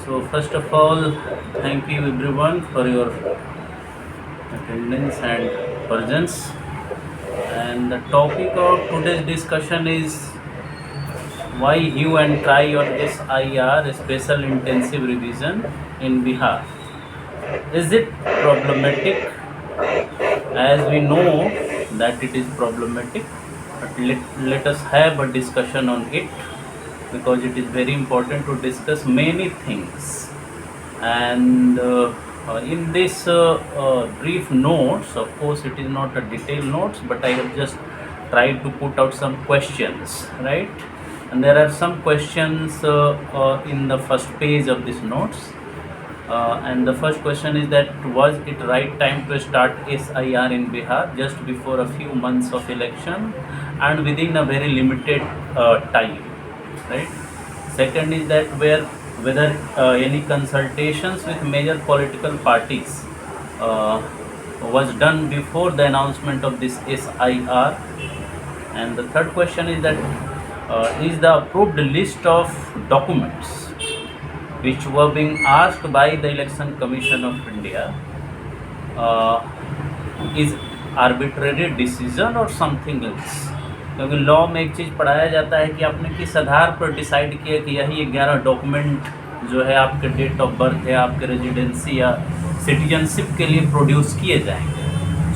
So first of all, thank you everyone for your attendance and presence. And the topic of today's discussion is why hue and try your SIR special intensive revision in Bihar. Is it problematic? As we know that it is problematic, but let us have a discussion on it because it is very important to discuss many things. And in this brief notes, of course it is not a detailed notes, but I have just tried to put out some questions, right? And there are some questions in the first page of this notes. And the first question is that was it right time to start SIR in Bihar just before a few months of election and within a very limited time, right? Second is that whether any consultations with major political parties was done before the announcement of this SIR. And the third question is that is the approved list of documents which were being asked by the Election Commission of India is arbitrary decision or something else? क्योंकि law में एक चीज़ पढ़ाया जाता है कि आपने किस आधार पर डिसाइड किया कि यही 11 डॉक्यूमेंट जो है आपके डेट ऑफ बर्थ है, आपके रेजिडेंसी या सिटीजनशिप के लिए प्रोड्यूस किए जाएंगे.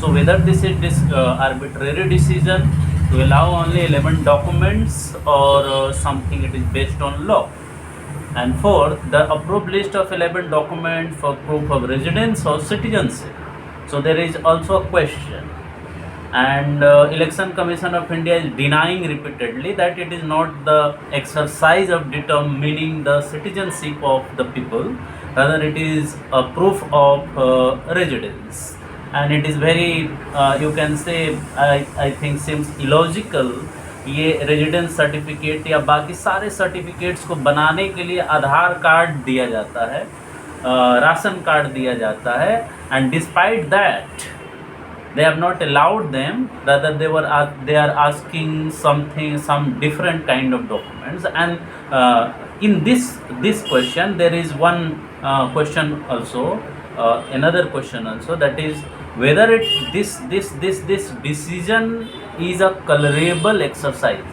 So whether this is arbitrary decision to allow only 11 documents or something it is based on law. And fourth, the approved list of 11 documents for proof of residence or citizenship. So there is also a question, and Election Commission of India is denying repeatedly that it is not the exercise of determining the citizenship of the people, rather it is a proof of residence. And it is very you can say I think seems illogical. ये residence certificate या बाकी सारे certificates को बनाने के लिए आधार card दिया जाता है, राशन कार्ड दिया जाता है, and despite that they have not allowed them, rather they are asking some different kind of documents. And in this question there is one question also, another question also, that is whether this decision is a colorable exercise.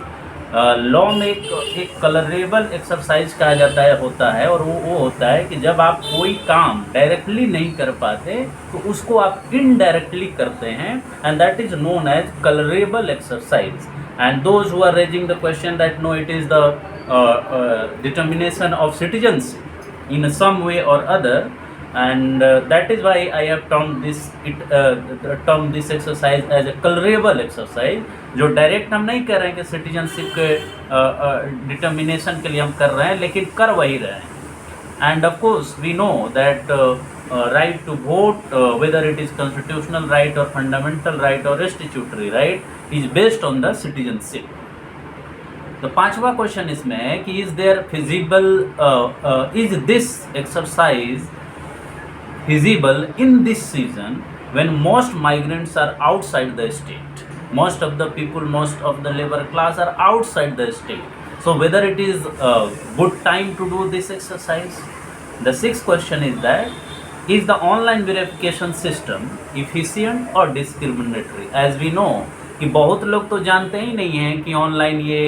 Law में एक colourable exercise कहा जाता है, होता है, और वो होता है कि जब आप कोई काम डायरेक्टली नहीं कर पाते तो उसको आप इनडायरेक्टली करते हैं, and that is known as colourable exercise. And those who are raising the question that no it is the determination of citizenship in some way or other, and that is why I have termed this exercise as a colorable exercise. जो direct हम नहीं कर रहे हैं कि citizenship के determination के लिए हम कर रहे हैं, लेकिन कर वही रहे हैं. And of course we know that right to vote, whether it is constitutional right और फंडामेंटल राइट और statutory right, is based on the citizenship. तो पांचवा क्वेश्चन इसमें है कि is there feasible, is this exercise feasible in this season when most migrants are outside the state, most of the people, most of the labor class are outside the state. So whether it is a good time to do this exercise. The sixth question is that is the online verification system efficient or discriminatory? As we know कि बहुत लोग तो जानते ही नहीं हैं कि online ये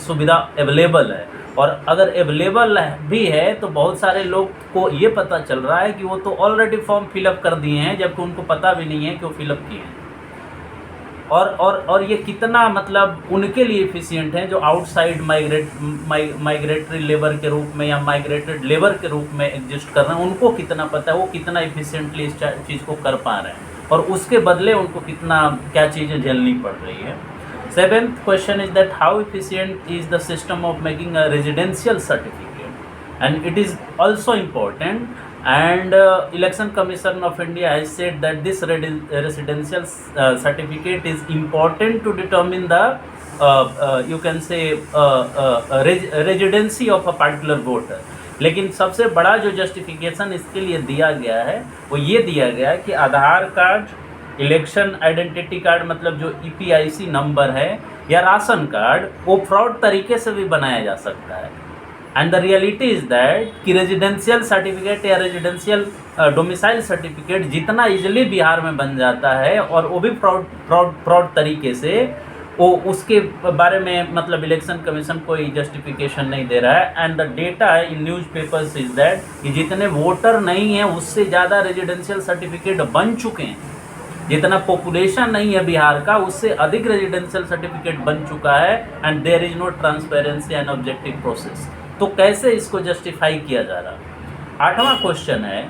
सुविधा अवेलेबल है, और अगर अवेलेबल भी है तो बहुत सारे लोग को ये पता चल रहा है कि वो तो ऑलरेडी फॉर्म फिलअप कर दिए हैं, जबकि उनको पता भी नहीं है कि वो फिलअप किए हैं. और ये कितना मतलब उनके लिए एफिशिएंट है जो आउटसाइड माइग्रेटरी लेबर के रूप में या माइग्रेटेड लेबर के रूप में एग्जिस्ट कर रहे हैं, उनको कितना पता है, वो कितना एफिशिएंटली इस चीज़ को कर पा रहे हैं, और उसके बदले उनको क्या चीज़ें झेलनी पड़ रही है. Seventh question is that how efficient is the system of making a residential certificate, and it is also important, and Election Commission of India has said that this residential certificate is important to determine the you can say residency of a particular voter. लेकिन सबसे बड़ा जो justification इसके लिए दिया गया है वो ये दिया गया है कि आधार कार्ड, इलेक्शन आइडेंटिटी कार्ड मतलब जो EPIC नंबर है, या राशन कार्ड, वो फ्रॉड तरीके से भी बनाया जा सकता है. And the reality is that कि रेजिडेंशियल सर्टिफिकेट या रेजिडेंशियल डोमिसाइल सर्टिफिकेट जितना इजीली बिहार में बन जाता है, और वो भी फ्रॉड तरीके से, वो उसके बारे में मतलब इलेक्शन कमीशन कोई जस्टिफिकेशन नहीं दे रहा है। And the data in newspapers is that कि जितने वोटर नहीं हैं उससे ज़्यादा रेजिडेंशियल सर्टिफिकेट बन चुके हैं, जितना पॉपुलेशन नहीं है बिहार का उससे अधिक रेजिडेंशियल सर्टिफिकेट बन चुका है। And there is no transparency and objective process. तो कैसे इसको जस्टिफाई किया जा रहा है? 8वां क्वेश्चन है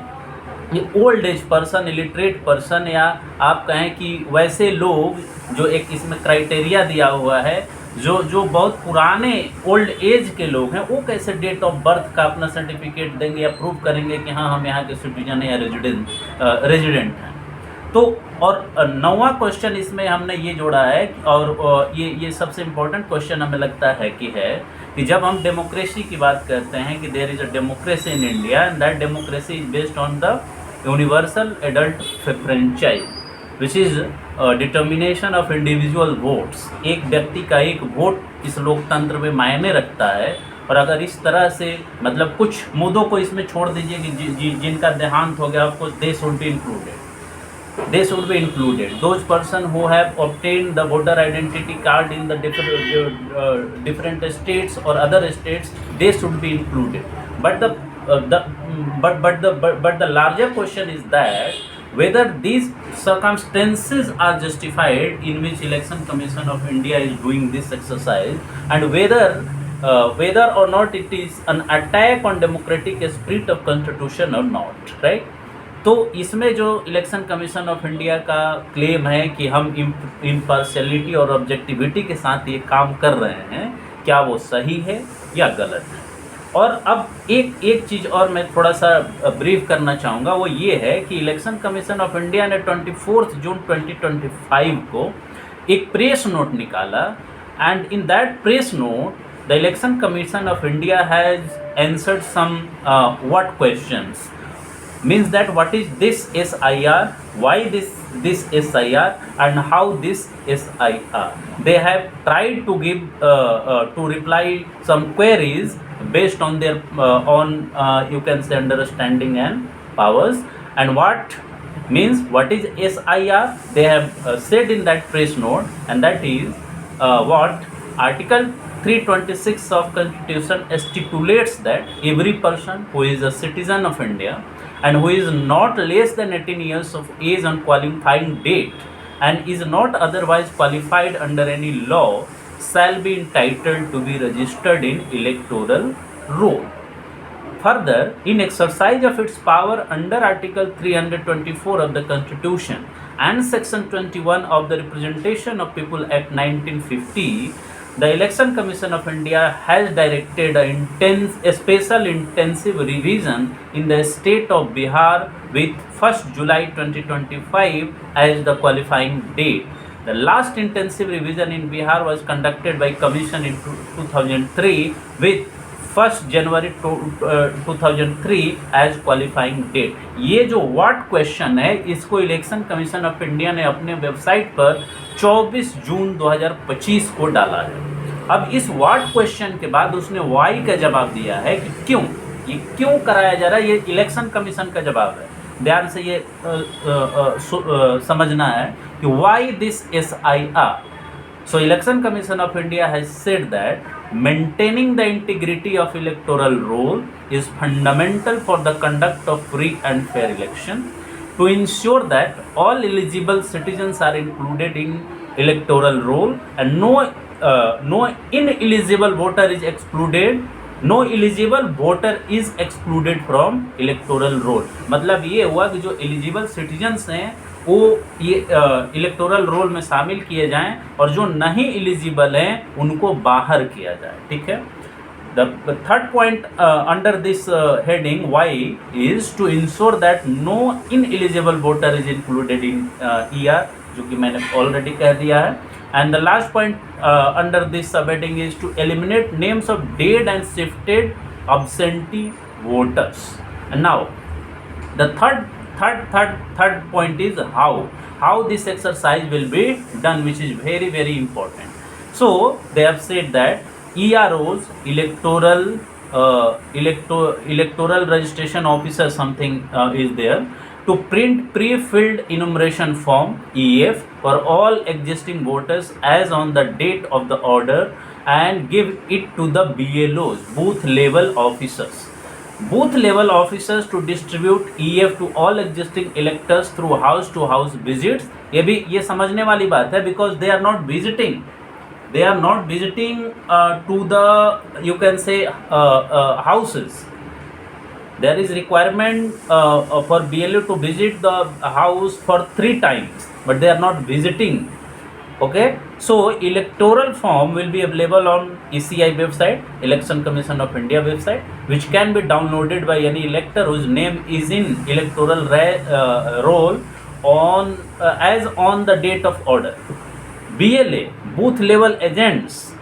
ये old age person, illiterate person, या आप कहें कि वैसे लोग जो एक इसमें क्राइटेरिया दिया हुआ है, जो बहुत पुराने ओल्ड एज के लोग हैं, वो कैसे डेट ऑफ बर्थ का अपना सर्टिफिकेट देंगे या प्रूव करेंगे कि हाँ हम यहाँ के सिटीजन या रेजिडेंट हैं। तो और 9वां क्वेश्चन इसमें हमने ये जोड़ा है, और ये सबसे इम्पोर्टेंट क्वेश्चन हमें लगता है कि जब हम डेमोक्रेसी की बात करते हैं कि there is a democracy in India and that democracy is based on the universal adult franchise which is determination of individual votes. एक व्यक्ति का एक वोट इस लोकतंत्र में मायने रखता है। और अगर इस तरह से मतलब कुछ मुद्दों को इसमें छोड़ दीजिए कि जिनका देहांत हो गया, आपको they should be included, they should be included. Those person who have obtained the voter identity card in the different states or other states, they should be included. But the larger question is that whether these circumstances are justified in which Election Commission of India is doing this exercise, and whether or not it is an attack on democratic spirit of constitution or not, right? तो इसमें जो election commission of India का claim है कि हम impartiality और objectivity के साथ ये काम कर रहे हैं, क्या वो सही है या गलत है? और अब एक चीज़ और मैं थोड़ा सा ब्रीफ करना चाहूँगा, वो ये है कि इलेक्शन कमीशन ऑफ इंडिया ने 24 जून 2025 को एक प्रेस नोट निकाला, and in that press note the election commission of India has answered some what questions. Means that what is this SIR, why this SIR, and how this SIR. They have tried to give to reply some queries based on their on you can say understanding and powers. And what is SIR? They have said in that press note, and that is what Article 326 of Constitution stipulates that every person who is a citizen of India and who is not less than 18 years of age on qualifying date and is not otherwise qualified under any law shall be entitled to be registered in electoral roll. Further, in exercise of its power under Article 324 of the Constitution and Section 21 of the Representation of People Act 1950, the Election Commission of India has directed a special intensive revision in the state of Bihar with 1st July 2025 as the qualifying date. The last intensive revision in Bihar was conducted by Commission in 2003 with 1st January 2003 as qualifying date. ये जो what question है इसको election commission of India ने अपने website पर 24 जून 2025 को डाला है। अब इस व्हाट क्वेश्चन के बाद उसने वाई का जवाब दिया है कि क्यों कराया जा रहा है, ये इलेक्शन कमीशन का जवाब है। ध्यान से ये समझना है कि why this SIR. So Election Commission of India has said that maintaining the integrity of electoral roll is fundamental for the conduct of free and fair election. To ensure that all eligible citizens are included in electoral roll and no ineligible voter is excluded, no eligible voter is excluded from electoral roll. मतलब ये हुआ कि जो eligible citizens हैं वो ये electoral roll में शामिल किए जाएं और जो नहीं एलिजिबल हैं उनको बाहर किया जाए। ठीक है। The third point under this heading why is to ensure that no ineligible voter is included in ER, जो कि मैंने ऑलरेडी कह दिया है। And the last point under this sub heading is to eliminate names of dead and shifted absentee voters. And now the third point is how this exercise will be done, which is very important. So they have said that EROs, electoral electoral registration officer something is there to print pre-filled enumeration form EF for all existing voters as on the date of the order and give it to the BLOs, booth level officers. Booth level officers to distribute EF to all existing electors through house to house visits. ये समझने वाली बात है because they are not visiting to the, you can say, houses. There is requirement for BLO to visit the house for 3 times, but they are not visiting. Okay, so electoral form will be available on ECI website, Election Commission of India website, which can be downloaded by any elector whose name is in electoral roll on as on the date of order. BLA, booth level agents,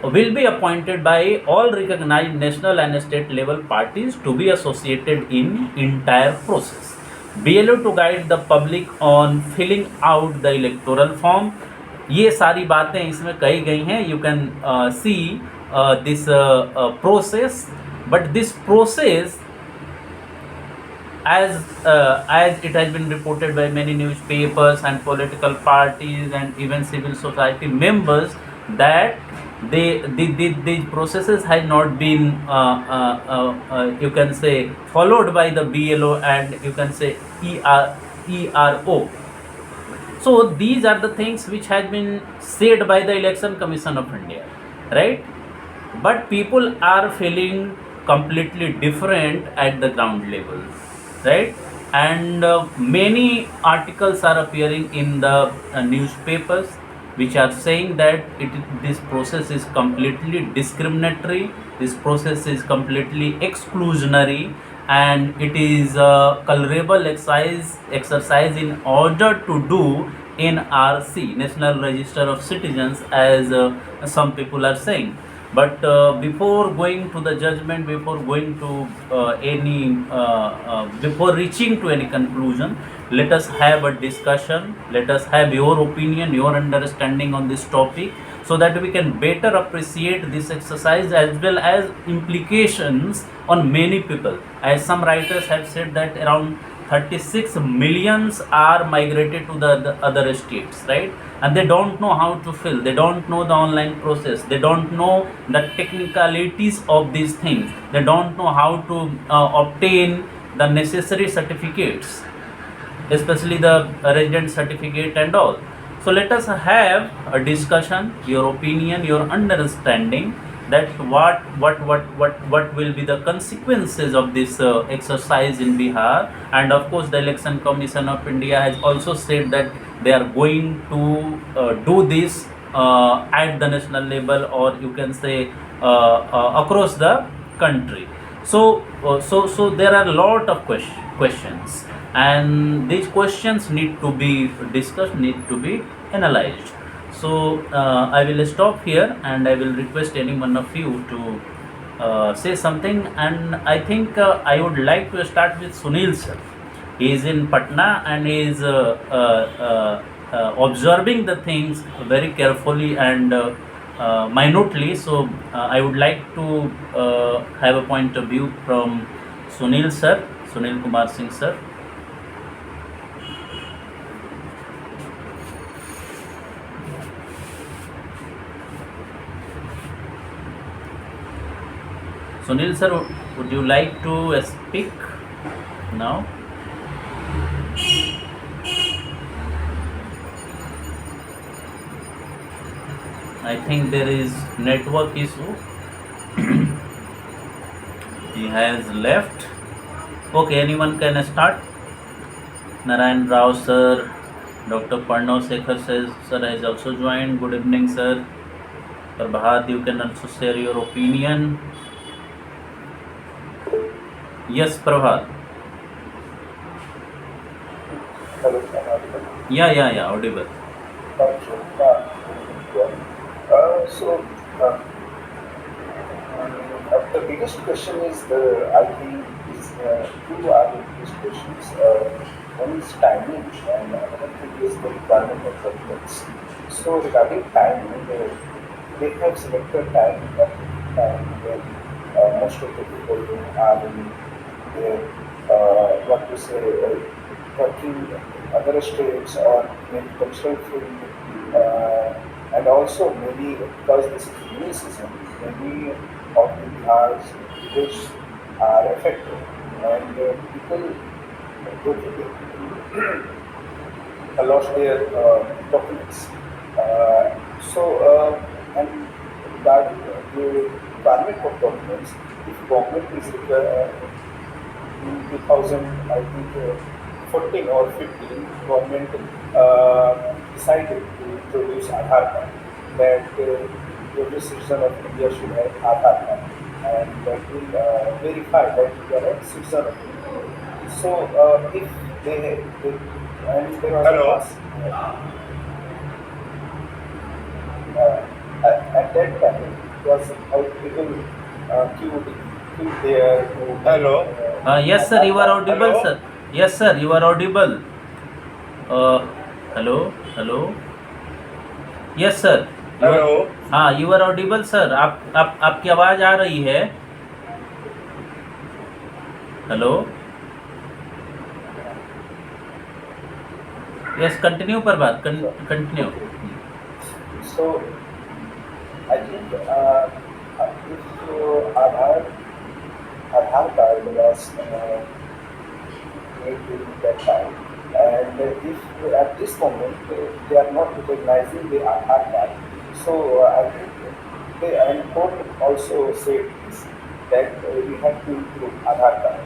will be appointed by all recognized national and state level parties to be associated in entire process. BLO to guide the public on filling out the electoral form. ये सारी बातें इसमें कही गई हैं. You can see this process, but this process, as it has been reported by many newspapers and political parties and even civil society members, that the processes has not been you can say followed by the BLO and you can say ERO. So these are the things which has been said by the Election Commission of India, right? But people are feeling completely different at the ground level, right? And many articles are appearing in the newspapers which are saying that this process is completely discriminatory, this process is completely exclusionary, and it is a culpable exercise in order to do NRC, National Register of Citizens, as some people are saying. But before going to the judgment, before going to before reaching to any conclusion, let us have a discussion, let us have your opinion, your understanding on this topic, so that we can better appreciate this exercise as well as implications on many people. As some writers have said that around 36 millions are migrated to the other states, right? And they don't know how to fill, they don't know the online process, they don't know the technicalities of these things, they don't know how to obtain the necessary certificates, especially the resident certificate and all. So let us have a discussion, your opinion, your understanding, that what will be the consequences of this exercise in Bihar. And of course the Election Commission of India has also said that they are going to do this at the national level, or you can say across the country. So there are a lot of questions, and these questions need to be discussed, need to be analyzed. So I will stop here, and I will request any one of you to say something. And I think I would like to start with Sunil sir. He is in Patna and he is observing the things very carefully and minutely. So I would like to have a point of view from Sunil sir, Sunil Kumar Singh sir. Sunil sir, would you like to speak now? I think there is network issue. He has left. Okay, anyone can start. Narayan Rao sir, Dr. Parnav Sekhar sir has also joined. Good evening sir. Prabhat, you can also share your opinion. Yes, Prabhat. Yeah, audible. So the biggest question is I think is two are the biggest questions. One is timing, and another thing is the requirement of subjects. So regarding timing, they have selected time time when most of the people are in their, what to say, working in other states or in cultural field, and also maybe because this is rainy season, many of the Bihar's villages are affected, and people go to lost their documents. And regarding the requirement of documents, if government is in 2000, I think 14 or 15, government decided to introduce Aadhaar card, that every citizen of India should have Aadhaar card, and that will verify that you are a citizen of India. So if they and there was a Hello. pass. At that time, it was how people queued there. Hello. Yes, sir, you are audible, Hello? sir. Yes, sir, you are audible. Hello, hello. Yes, sir. Hello. हाँ, you are Audible sir. आपकी आवाज़ आ रही है। Hello. Yes, continue पर बात continue. So I think if Aadhaar card was made during that time, and if at this moment they are not recognizing the Aadhaar card, so I think they, and court also said this, that we have to improve Aadhaar card.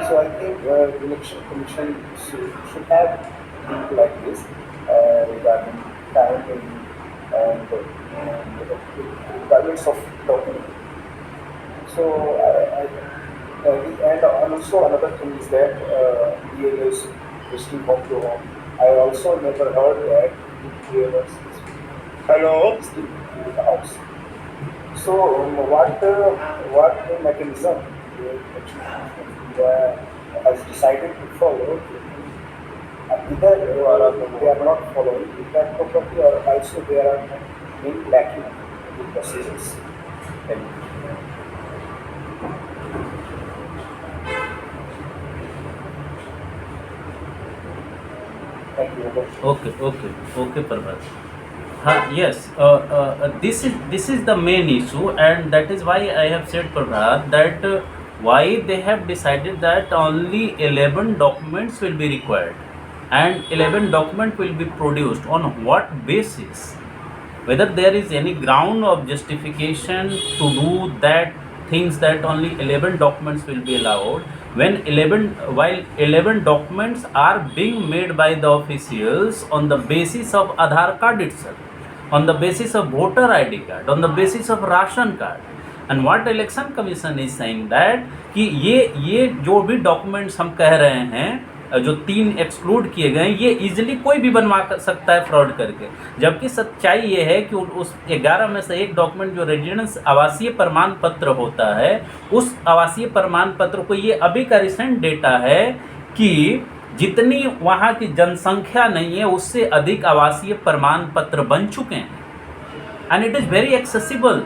So I think election commission should have think like this regarding timing and requirements of document. So and also another thing is that DLS visiting home to home. I also never heard that DLS is hello. visiting to the house. So what mechanism has decided to follow? Either they are not following that properly, or also they are being lacking in the procedures. Thank you. Okay, Prabhat. Yes, this is the main issue, and that is why I have said, Prabhat, that why they have decided that only 11 documents will be required, and 11 document will be produced. On what basis? Whether there is any ground of justification to do that things, that only 11 documents will be allowed, when 11 documents are being made by the officials on the basis of Aadhaar card itself, on the basis of voter ID card, on the basis of ration card. And what election commission is saying that कि ये जो भी documents हम कह रहे हैं, जो 3 exclude किए गए, ये इजीली कोई भी बनवा सकता है फ्रॉड करके। जबकि सच्चाई ये है कि उस 11 में से एक डॉक्यूमेंट जो रेजिडेंस आवासीय प्रमाण पत्र होता है, उस आवासीय प्रमाण पत्र को, ये अभी का रिसेंट डेटा है कि जितनी वहाँ की जनसंख्या नहीं है उससे अधिक आवासीय प्रमाण पत्र बन चुके हैं। And it is very accessible.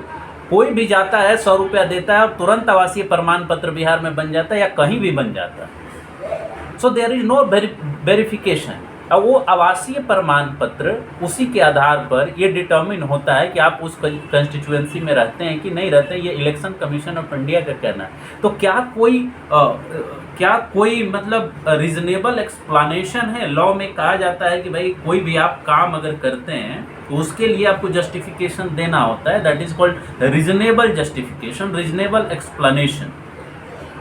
कोई भी जाता है, 100 रुपया देता है और तुरंत आवासीय प्रमाण पत्र बिहार में बन जाता है या कहीं भी बन जाता है। So there is no verification. अब वो आवासीय प्रमाण पत्र, उसी के आधार पर ये डिटर्मिन होता है कि आप उस कंस्टिट्यूएंसी में रहते हैं कि नहीं रहते हैं। ये इलेक्शन कमीशन ऑफ इंडिया का कहना है। तो क्या कोई मतलब रीजनेबल एक्सप्लेनेशन है? लॉ में कहा जाता है कि भाई कोई भी आप काम अगर करते हैं तो उसके लिए आपको जस्टिफिकेशन देना होता है। That is called reasonable justification, reasonable explanation.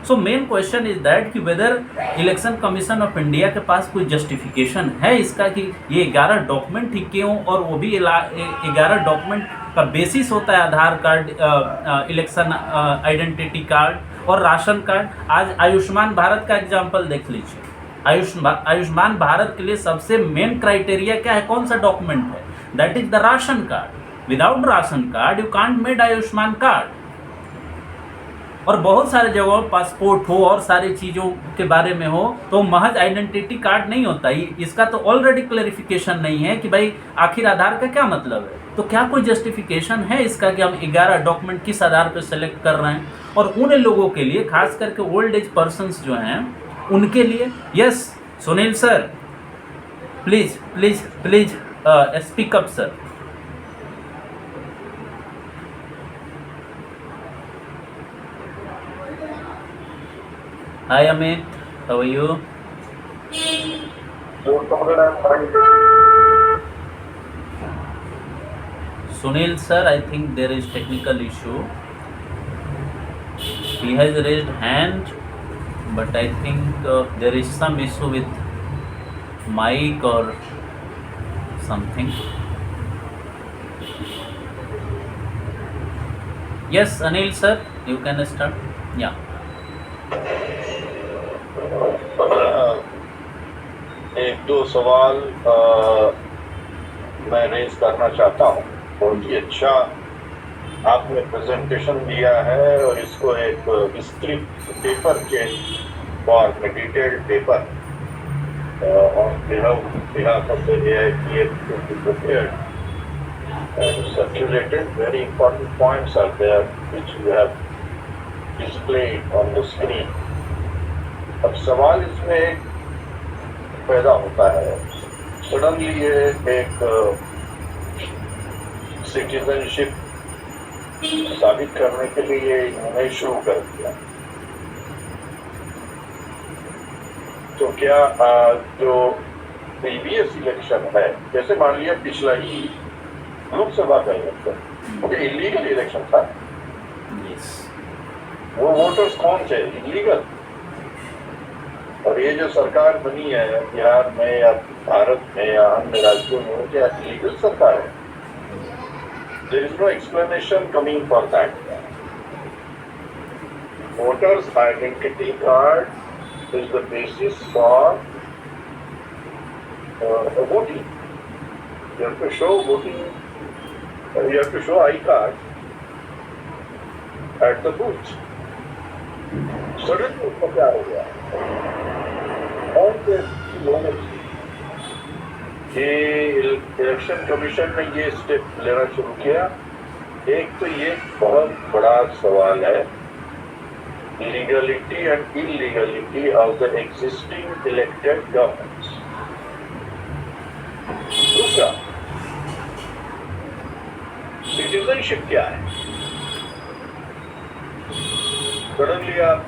So main question is that कि whether Election commission of India के पास कोई जस्टिफिकेशन है इसका कि ये 11 डॉक्यूमेंट ही क्यों, और वो भी 11 डॉक्यूमेंट का बेसिस होता है आधार कार्ड, इलेक्शन आइडेंटिटी कार्ड और राशन कार्ड। आज आयुष्मान भारत का एग्जाम्पल देख लीजिए। आयुष्मान भारत के लिए सबसे मेन क्राइटेरिया क्या है, कौन सा डॉक्यूमेंट है? That is the ration card. Without ration card you can't made Ayushman card. और बहुत सारे जगहों पासपोर्ट हो और सारी चीज़ों के बारे में हो तो महज आइडेंटिटी कार्ड नहीं होता। इसका तो ऑलरेडी क्लैरिफिकेशन नहीं है कि भाई आखिर आधार का क्या मतलब है। तो क्या कोई जस्टिफिकेशन है इसका कि हम 11 डॉक्यूमेंट किस आधार पर सेलेक्ट कर रहे हैं? और उन लोगों के लिए, खास करके ओल्ड एज पर्सन्स जो हैं उनके लिए। Yes Sunil sir, please please please speak up sir. Hi Amit, how are you? Sunil sir, I think there is technical issue. He has raised hand, but I think there is some issue with mic or something. Yes, Anil sir, you can start. Yeah. एक दो सवाल मैं raise करना चाहता हूँ। बहुत ही अच्छा आपने प्रेजेंटेशन दिया है और इसको एक विस्तृत पेपर के फॉर्म में, detailed paper on behalf of the AIPF to be prepared and circulated. Very important points are there which you have displayed on the screen. अब सवाल इसमें एक पैदा होता है, सडनली ये एक सिटीजनशिप साबित करने के लिए इन्होंने शुरू कर दिया। तो क्या जो प्रीवियस इलेक्शन है, जैसे मान लिया पिछला ही लोकसभा का इलेक्शन, वो इलीगल इलेक्शन था। वो वोटर्स कौन थे? इलीगल। और ये जो सरकार बनी है बिहार में या भारत में या अन्य राज्यों में, वो क्या इलीगल सरकार है? There is no explanation coming for that. Voters' identity card is the basis for voting. You have to show voting. You have to show I-card at the booth. Suddenly उसको क्या हो गया? कौन से लोगों ये इलेक्शन कमीशन ने ये स्टेप लेना शुरू किया? एक तो ये बहुत बड़ा सवाल है, legality and illegality of the existing elected governments. दूसरा, सिटीजनशिप क्या है? सडनली आप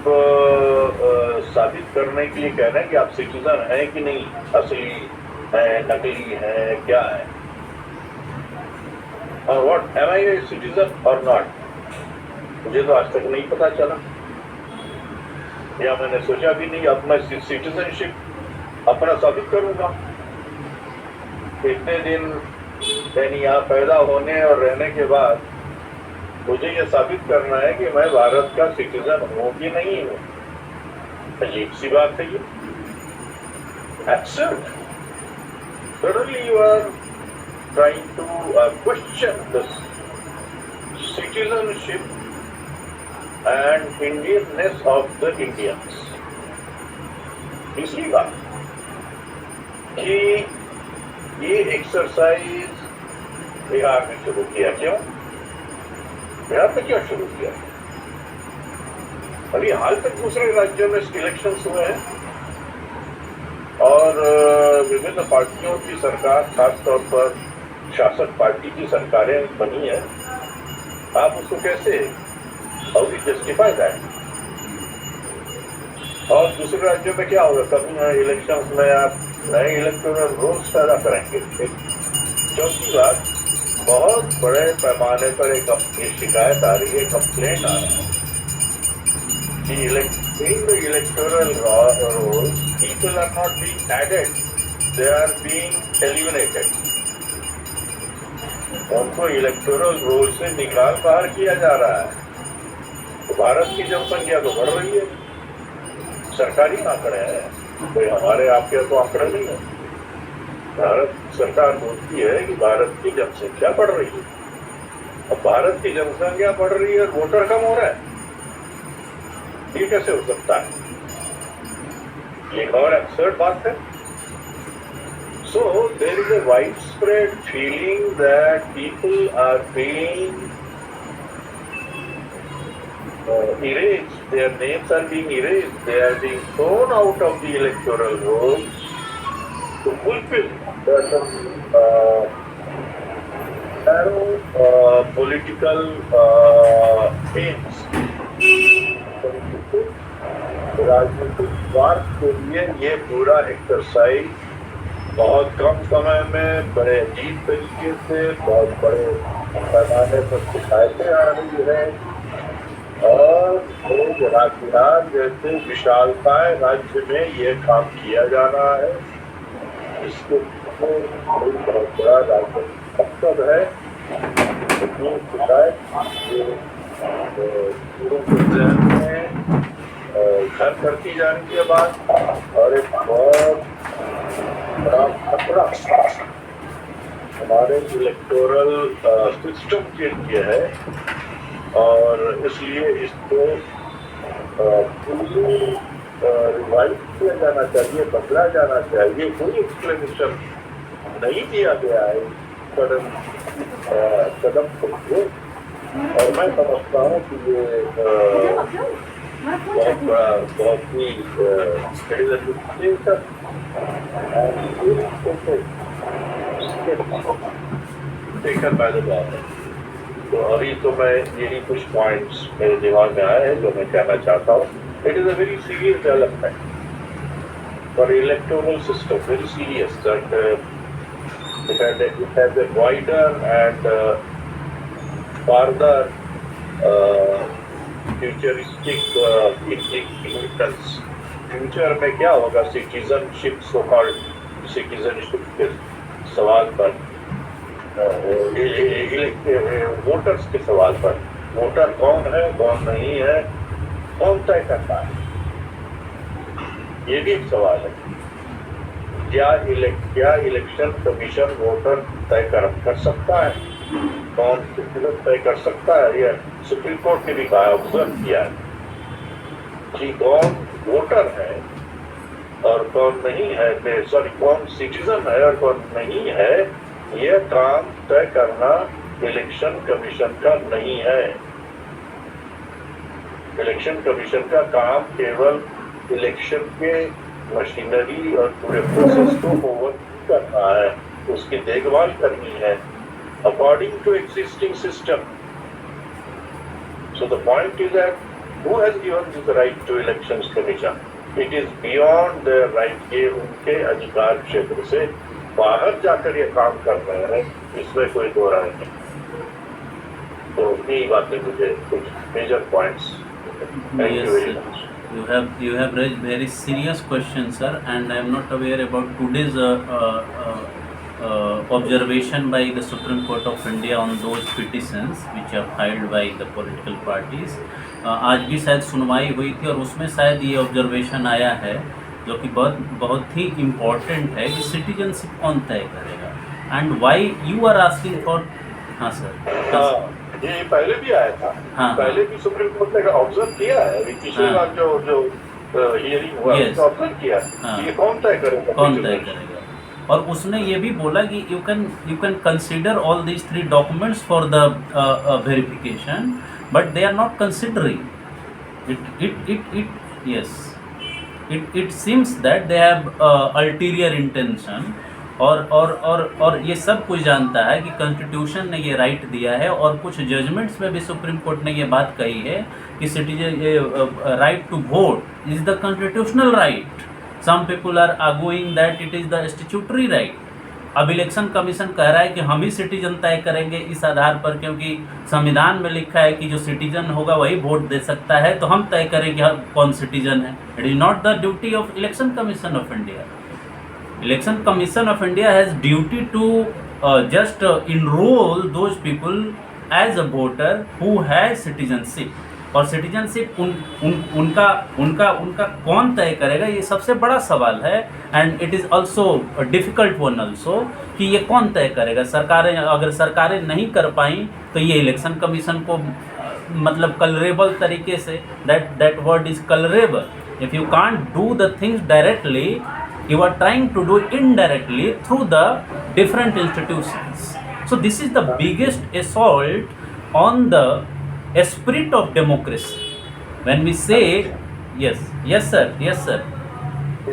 साबित करने के लिए कह रहे हैं कि आप सिटीजन हैं कि नहीं, असली है, नकली है, क्या है? और what am I a citizen और नॉट, मुझे तो आज तक नहीं पता चला, या मैंने सोचा भी नहीं। अब मैं सिटीजनशिप अपना साबित करूंगा। इतने दिन यानी यहाँ पैदा होने और रहने के बाद मुझे ये साबित करना है कि मैं भारत का सिटीजन हूँ कि नहीं हूँ। अजीब सी बात है ये, absurd. Suddenly you are trying to question the citizenship and Indianness of the Indians. तीसरी बात कि ये एक्सरसाइज बिहार में शुरू किया। क्यों बिहार में क्यों शुरू किया? अभी हाल तक दूसरे राज्यों में इलेक्शंस हुए हैं और विभिन्न पार्टियों की सरकार, खासतौर पर शासक पार्टी की सरकारें बनी है। आप उसको कैसे, हाउ डू जस्टिफाई दैट? और दूसरे राज्यों में क्या होगा? कभी इलेक्शंस में आप नए इलेक्टोरल रूल्स पैदा करेंगे। चौथी बात, बहुत बड़े पैमाने पर एक शिकायत आ रही है, कंप्लेंट आ रहा है कि in the electoral rules, people are not being added, they are being eliminated. उनको इलेक्टोरल रोल से निकाल बाहर किया जा रहा है। तो भारत की जनसंख्या तो बढ़ रही है, सरकारी आंकड़े हैं, कोई हमारे आपके तो आंकड़े नहीं है। भारत सरकार बोलती है कि भारत की जनसंख्या बढ़ रही है। अब भारत की जनसंख्या बढ़ रही है और वोटर कम हो रहा है, ये कैसे हो सकता है? ये और अब्सर्ड बात है। So there is a widespread feeling that people are being erased. Their names are being erased. They are being thrown out of the electoral rolls to fulfill certain narrow political aims. राजनीतिक स्वार्थ के लिए ये पूरा exercise बहुत कम समय में बड़े अजीब तरीके से बहुत बड़े पैमाने पर शिकायतें आ रही है और लोग रात जैसे विशालकाय राज्य में ये काम किया जा रहा है। इसके पीछे कोई बहुत बड़ा राजनीतिक मकसद है। ये शिकायत लोगों के जहन में घर करती जाने के बाद और एक बहुत बड़ा खतरा हमारे इलेक्टोरल सिस्टम के लिए है और इसलिए इसको पूरी रिवाइज किया जाना चाहिए, बदला जाना चाहिए। कोई एक्सप्लेनेशन नहीं दिया गया है कदम को लिए और मैं समझता हूँ कि ये बहुत ही टेकन बाय द गवर्नमेंट। तो अभी तो मैं यही कुछ पॉइंट्स मेरे दिमाग में आए हैं जो मैं कहना चाहता हूँ। It is a very serious development for electoral system, very serious that it has a wider and further futuristic significance। Future में क्या होगा सिटीजनशिप, सो कॉल्ड सिटीजनशिप के सवाल पर, वोटर्स के सवाल पर, वोटर कौन है कौन नहीं है कौन तय करता है, ये भी एक सवाल है। क्या इलेक्शन कमीशन वोटर तय कर सकता है, कौन सिटीजन तय कर सकता है? यह सुप्रीम कोर्ट ने भी कहा, ऑब्जर्व किया है कि कौन वोटर है और कौन नहीं है, सॉरी कौन सिटीजन है और कौन नहीं है, यह काम तय करना इलेक्शन कमीशन का नहीं है। इलेक्शन कमीशन का काम केवल इलेक्शन के मशीनरी और पूरे प्रोसेस को ओवरसी करना है, उसकी देखभाल करनी है according to existing system. So the point is that who has given this right to elections commission? It is beyond their right। ये उनके अधिकार क्षेत्र से बाहर जाकर ये काम कर रहे हैं, इसमें कोई दो राय नहीं। तो यही बातें मुझे कुछ major points. Thank you very much. You have raised very serious questions, sir, and I am not aware about today's observation by the Supreme Court of India on those petitions which are filed by the political parties। आज भी शायद सुनवाई हुई थी और उसमें शायद ये ऑब्जर्वेशन आया है जो कि बहुत ही इम्पोर्टेंट है कि सिटीजनशिप कौन तय करेगा and why you are asking for. हाँ सर, ये पहले भी आया था। हाँ, पहले भी सुप्रीम कोर्ट ने ऑब्जर्व किया है, अभी पिछले बार जो हियरिंग हुआ उसको ऑब्जर्व किया ये कौन तय करेगा, कौन तय करेगा। और उसने ये भी बोला कि you can consider all these 3 documents for the verification but they are not considering it seems that they have ulterior intention. और ये सब कुछ जानता है कि कॉन्स्टिट्यूशन ने ये राइट दिया है और कुछ जजमेंट्स में भी सुप्रीम कोर्ट ने ये बात कही है कि citizen right to vote is the constitutional right. Some people are arguing that it is the statutory right. अब इलेक्शन कमीशन कह रहा है कि हम ही सिटीजन तय करेंगे इस आधार पर, क्योंकि संविधान में लिखा है कि जो सिटीजन होगा वही वोट दे सकता है, तो हम तय करेंगे कौन सिटीजन है। It is not the duty of election commission of India. Election Commission of India has duty to just enroll those people as a voter who has citizenship। और सिटीजनशिप उनका कौन तय करेगा, ये सबसे बड़ा सवाल है। And it is also difficult one also कि ये कौन तय करेगा। सरकारें अगर सरकारें नहीं कर पाई तो ये इलेक्शन कमीशन को मतलब कलरेबल तरीके से, that word is colourable. If you can't do the things directly You are trying to do indirectly through the different institutions. So this is the biggest assault on the spirit of democracy. When we say, yes sir,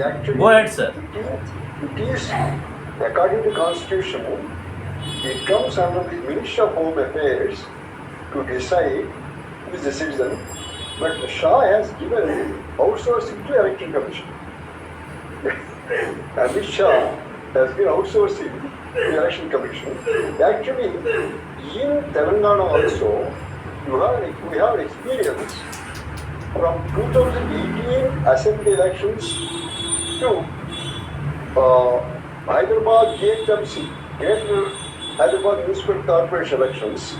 Actually, go ahead sir. it is, according to Constitution, it comes under the Ministry of Home Affairs to decide who is the citizen, but the Shah has given outsourcing to Election Commission. Amit Shah has been outsourcing to Election Commission. Actually, in Telangana also, we have an experience from 2018 Assembly elections to Hyderabad GHMC, Greater Hyderabad Municipal Corporation elections.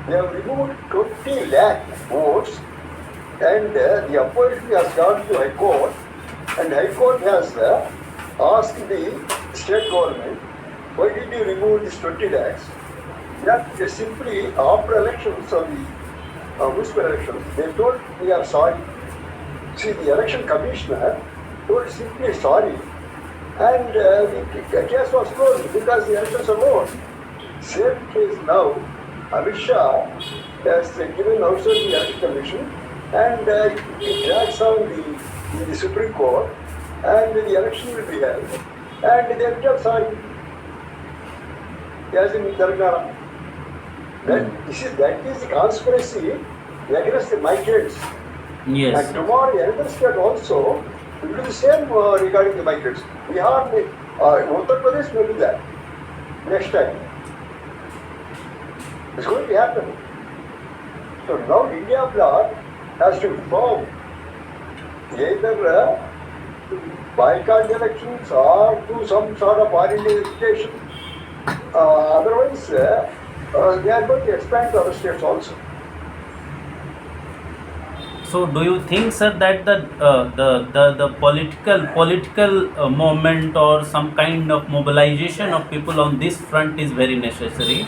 They have removed 20 lakh votes, and the opposition has gone to High Court, and High Court has asked the state government, why did you remove these 20 lakhs? That is simply after elections of the municipal elections, they told we are sorry. See, the election commissioner told simply sorry, and the case was closed because the elections are over. Same case now, Amit Shah has given also the election commission, and it drags on the Supreme Court, and the election will be held, and they have just sorry, as in Telangana. That is the conspiracy against the migrants. Yes. And tomorrow, another state also will do the same regarding the migrants. Bihar, Uttar Pradesh will do that next time. It's going to happen. So now India Bloc has to form either boycott elections or do some sort of parliamentary. Otherwise, they are going to expand to other states also. So do you think, sir, that the political movement or some kind of mobilization of people on this front is very necessary?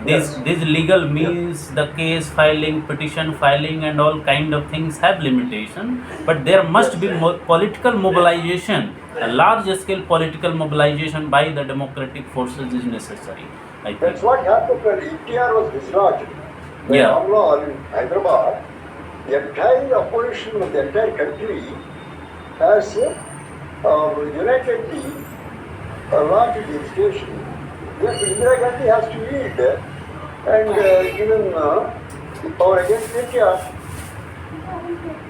This legal means, the case filing, petition filing, and all kind of things have limitation, but there must be political mobilization. A large scale political mobilization by the democratic forces is necessary, I think. That's what happened when ETR was dislodged. When Yeah. Amla in Hyderabad, the entire opposition of the entire country has unitedly launched the legislation. Yes, Indira Gandhi has to lead and given the power against ETR.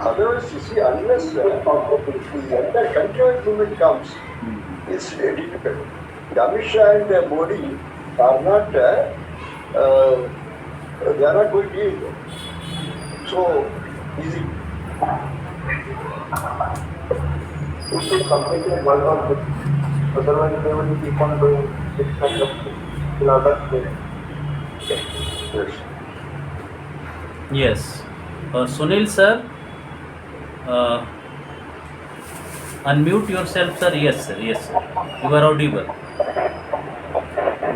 Otherwise, you see, unless the entire country movement comes, it's difficult. Amit Shah and Modi are not, they are not going to lead. So, easy. We should completely work on this. Otherwise, they will keep on doing this kind of thing in other states. Yes. Yes. Sunil sir, unmute yourself, sir. Yes sir, you are audible.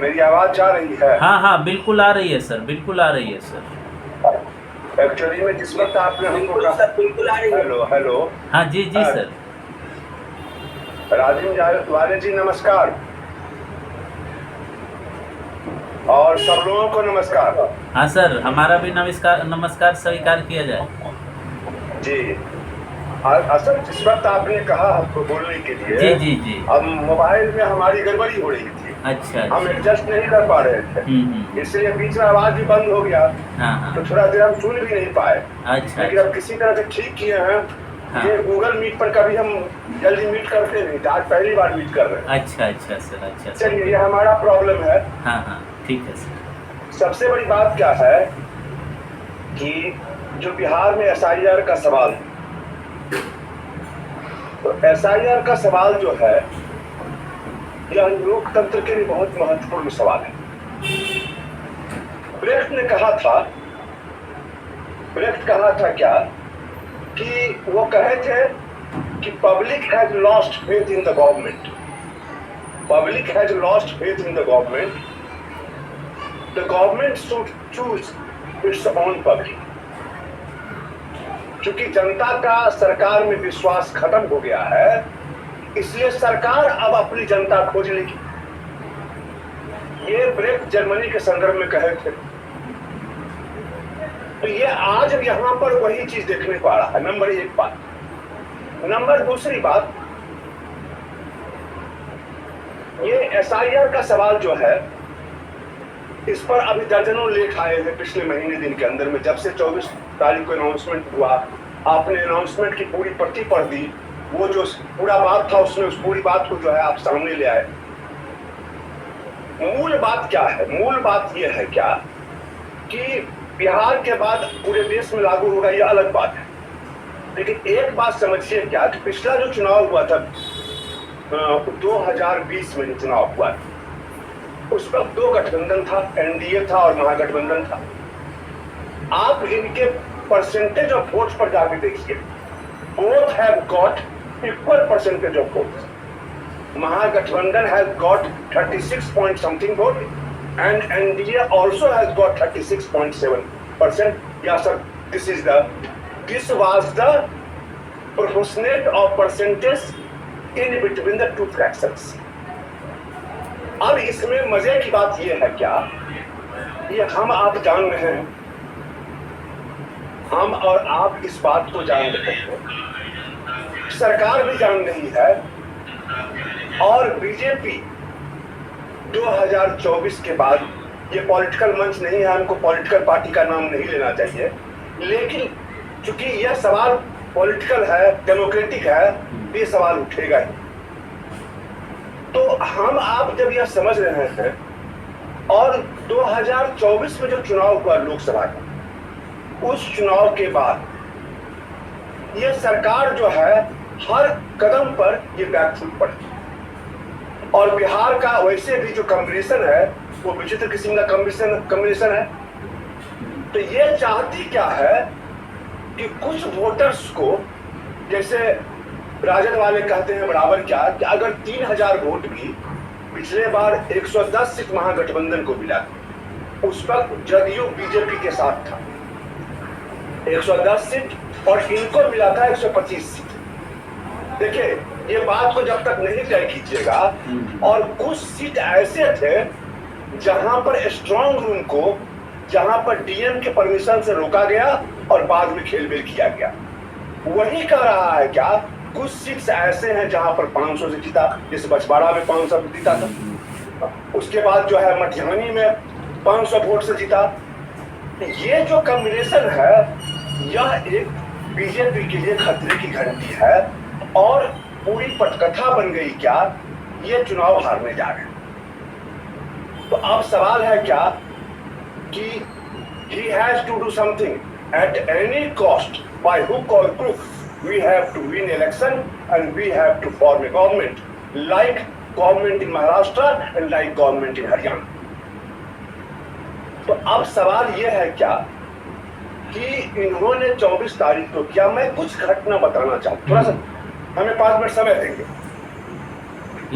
मेरी आवाज जा रही है? हाँ बिल्कुल आ रही है sir, बिल्कुल आ रही है सर। एक्चुअली में जिस वक्त आपने हमको कहा, बिल्कुल आ रही है। हेलो हाँ जी सर। राजीव वाले जी नमस्कार, और सब लोगों को नमस्कार। हाँ सर, हमारा भी नमस्कार स्वीकार किया जाए। जी, असल जिस वक्त आपने कहा हमको बोलने के लिए, जी अब मोबाइल में हमारी गड़बड़ी हो रही थी। अच्छा। हम एडजस्ट नहीं कर पा रहे थे, इसलिए बीच में आवाज भी बंद हो गया। हाँ। तो थोड़ा देर हम सुन भी नहीं पाए। अच्छा। लेकिन अब किसी तरह से ठीक किए हैं। हाँ। ये गूगल मीट पर कभी हम जल्दी मीट करते नहीं, आज पहली बार मीट कर रहे हैं। अच्छा सर, अच्छा। चलिए, ये हमारा प्रॉब्लम है। हाँ ठीक है सर। सबसे बड़ी बात क्या है कि जो बिहार में SIR का सवाल है, तो SIR का सवाल जो है, यह लोकतंत्र के लिए बहुत महत्वपूर्ण सवाल है। ब्रेख्ट कहा था क्या कि वो कहे थे कि public has lost faith in the government, public has lost faith in the government should choose its own public. चूंकि जनता का सरकार में विश्वास खत्म हो गया है, इसलिए सरकार अब अपनी जनता खोज लेगी। ये ब्रेक जर्मनी के संदर्भ में कहे थे, तो ये आज यहां पर वही चीज देखने को आ रहा है। नंबर एक बात। नंबर दूसरी बात, ये एसआईआर का सवाल जो है, इस पर अभी दर्जनों लेख आए हैं पिछले महीने दिन के अंदर में। जब से 24 तारीख को अनाउंसमेंट हुआ, आपने अनाउंसमेंट की पूरी प्रति पढ़ दी, वो जो पूरा बात था उसमें उस पूरी बात को जो है आप सामने ले आए। मूल बात क्या है? मूल बात ये है क्या कि बिहार के बाद पूरे देश में लागू होगा, ये अलग बात है। लेकिन एक बात समझिए क्या कि पिछला जो चुनाव हुआ था 2020 में जो चुनाव हुआ, उस वक्त दो गठबंधन था, एनडीए था और महागठबंधन था। आप इनके परसेंटेज ऑफ वोट्स पर जाके देखिए, both have got equal percentage of votes. Mahagathbandhan has got 36 point something vote and NDA also has got 36.7%. Yeah, sir, this was the proportionate of percentage in between the two fractions. अब इसमें मजे की बात यह है क्या, ये हम आप जान रहे हैं, हम और आप इस बात को जान रहे हैं, सरकार भी जान रही है, और बीजेपी 2024 के बाद, ये पॉलिटिकल मंच नहीं है, हमको पॉलिटिकल पार्टी का नाम नहीं लेना चाहिए, लेकिन चूंकि यह सवाल पॉलिटिकल है, डेमोक्रेटिक है, ये सवाल उठेगा ही। तो हम आप जब यह समझ रहे हैं, और 2024 में जो चुनाव हुआ लोकसभा का, उस चुनाव के बाद ये सरकार जो है हर कदम पर ये बैकफुट पड़ी, और बिहार का वैसे भी जो कॉम्बिनेशन है वो विचित्र किस्म का कॉम्बिनेशन है। तो ये चाहती क्या है कि कुछ वोटर्स को, जैसे राजद वाले कहते हैं बराबर क्या, कि अगर 3000 वोट भी पिछले बार 110 सीट महागठबंधन को मिला, उस वक्त जदयू बीजेपी के साथ था, 110 सीट, और इनको मिला था 125 सीट। देखिए, ये बात को जब तक नहीं तय कीजिएगा, और कुछ सीट ऐसे थे जहां पर स्ट्रॉन्ग रूम को, जहां पर डीएम के परमिशन से रोका गया और बाद में खेलबेल किया गया, वही कह रहा है क्या, कुछ सीट्स ऐसे हैं जहां पर 500 से जीता, जैसे बछवाड़ा में 500 जीता था, उसके बाद जो है मटिहानी में 500 वोट से जीता। ये जो कॉम्बिनेशन है, यह एक बीजेपी के लिए खतरे की घंटी है, और पूरी पटकथा बन गई क्या, ये चुनाव हारने जा रहे हैं। तो अब सवाल है क्या कि he has to do something at any cost, by hook or crook. We have to win election and we have to form a government, like government in Maharashtra and like government in Haryana. तो अब सवाल ये है क्या कि इन्होंने 24 तारीख को किया। मैं कुछ घटना बताना चाहूँ, थोड़ा सा हमें 5 मिनट समय देंगे।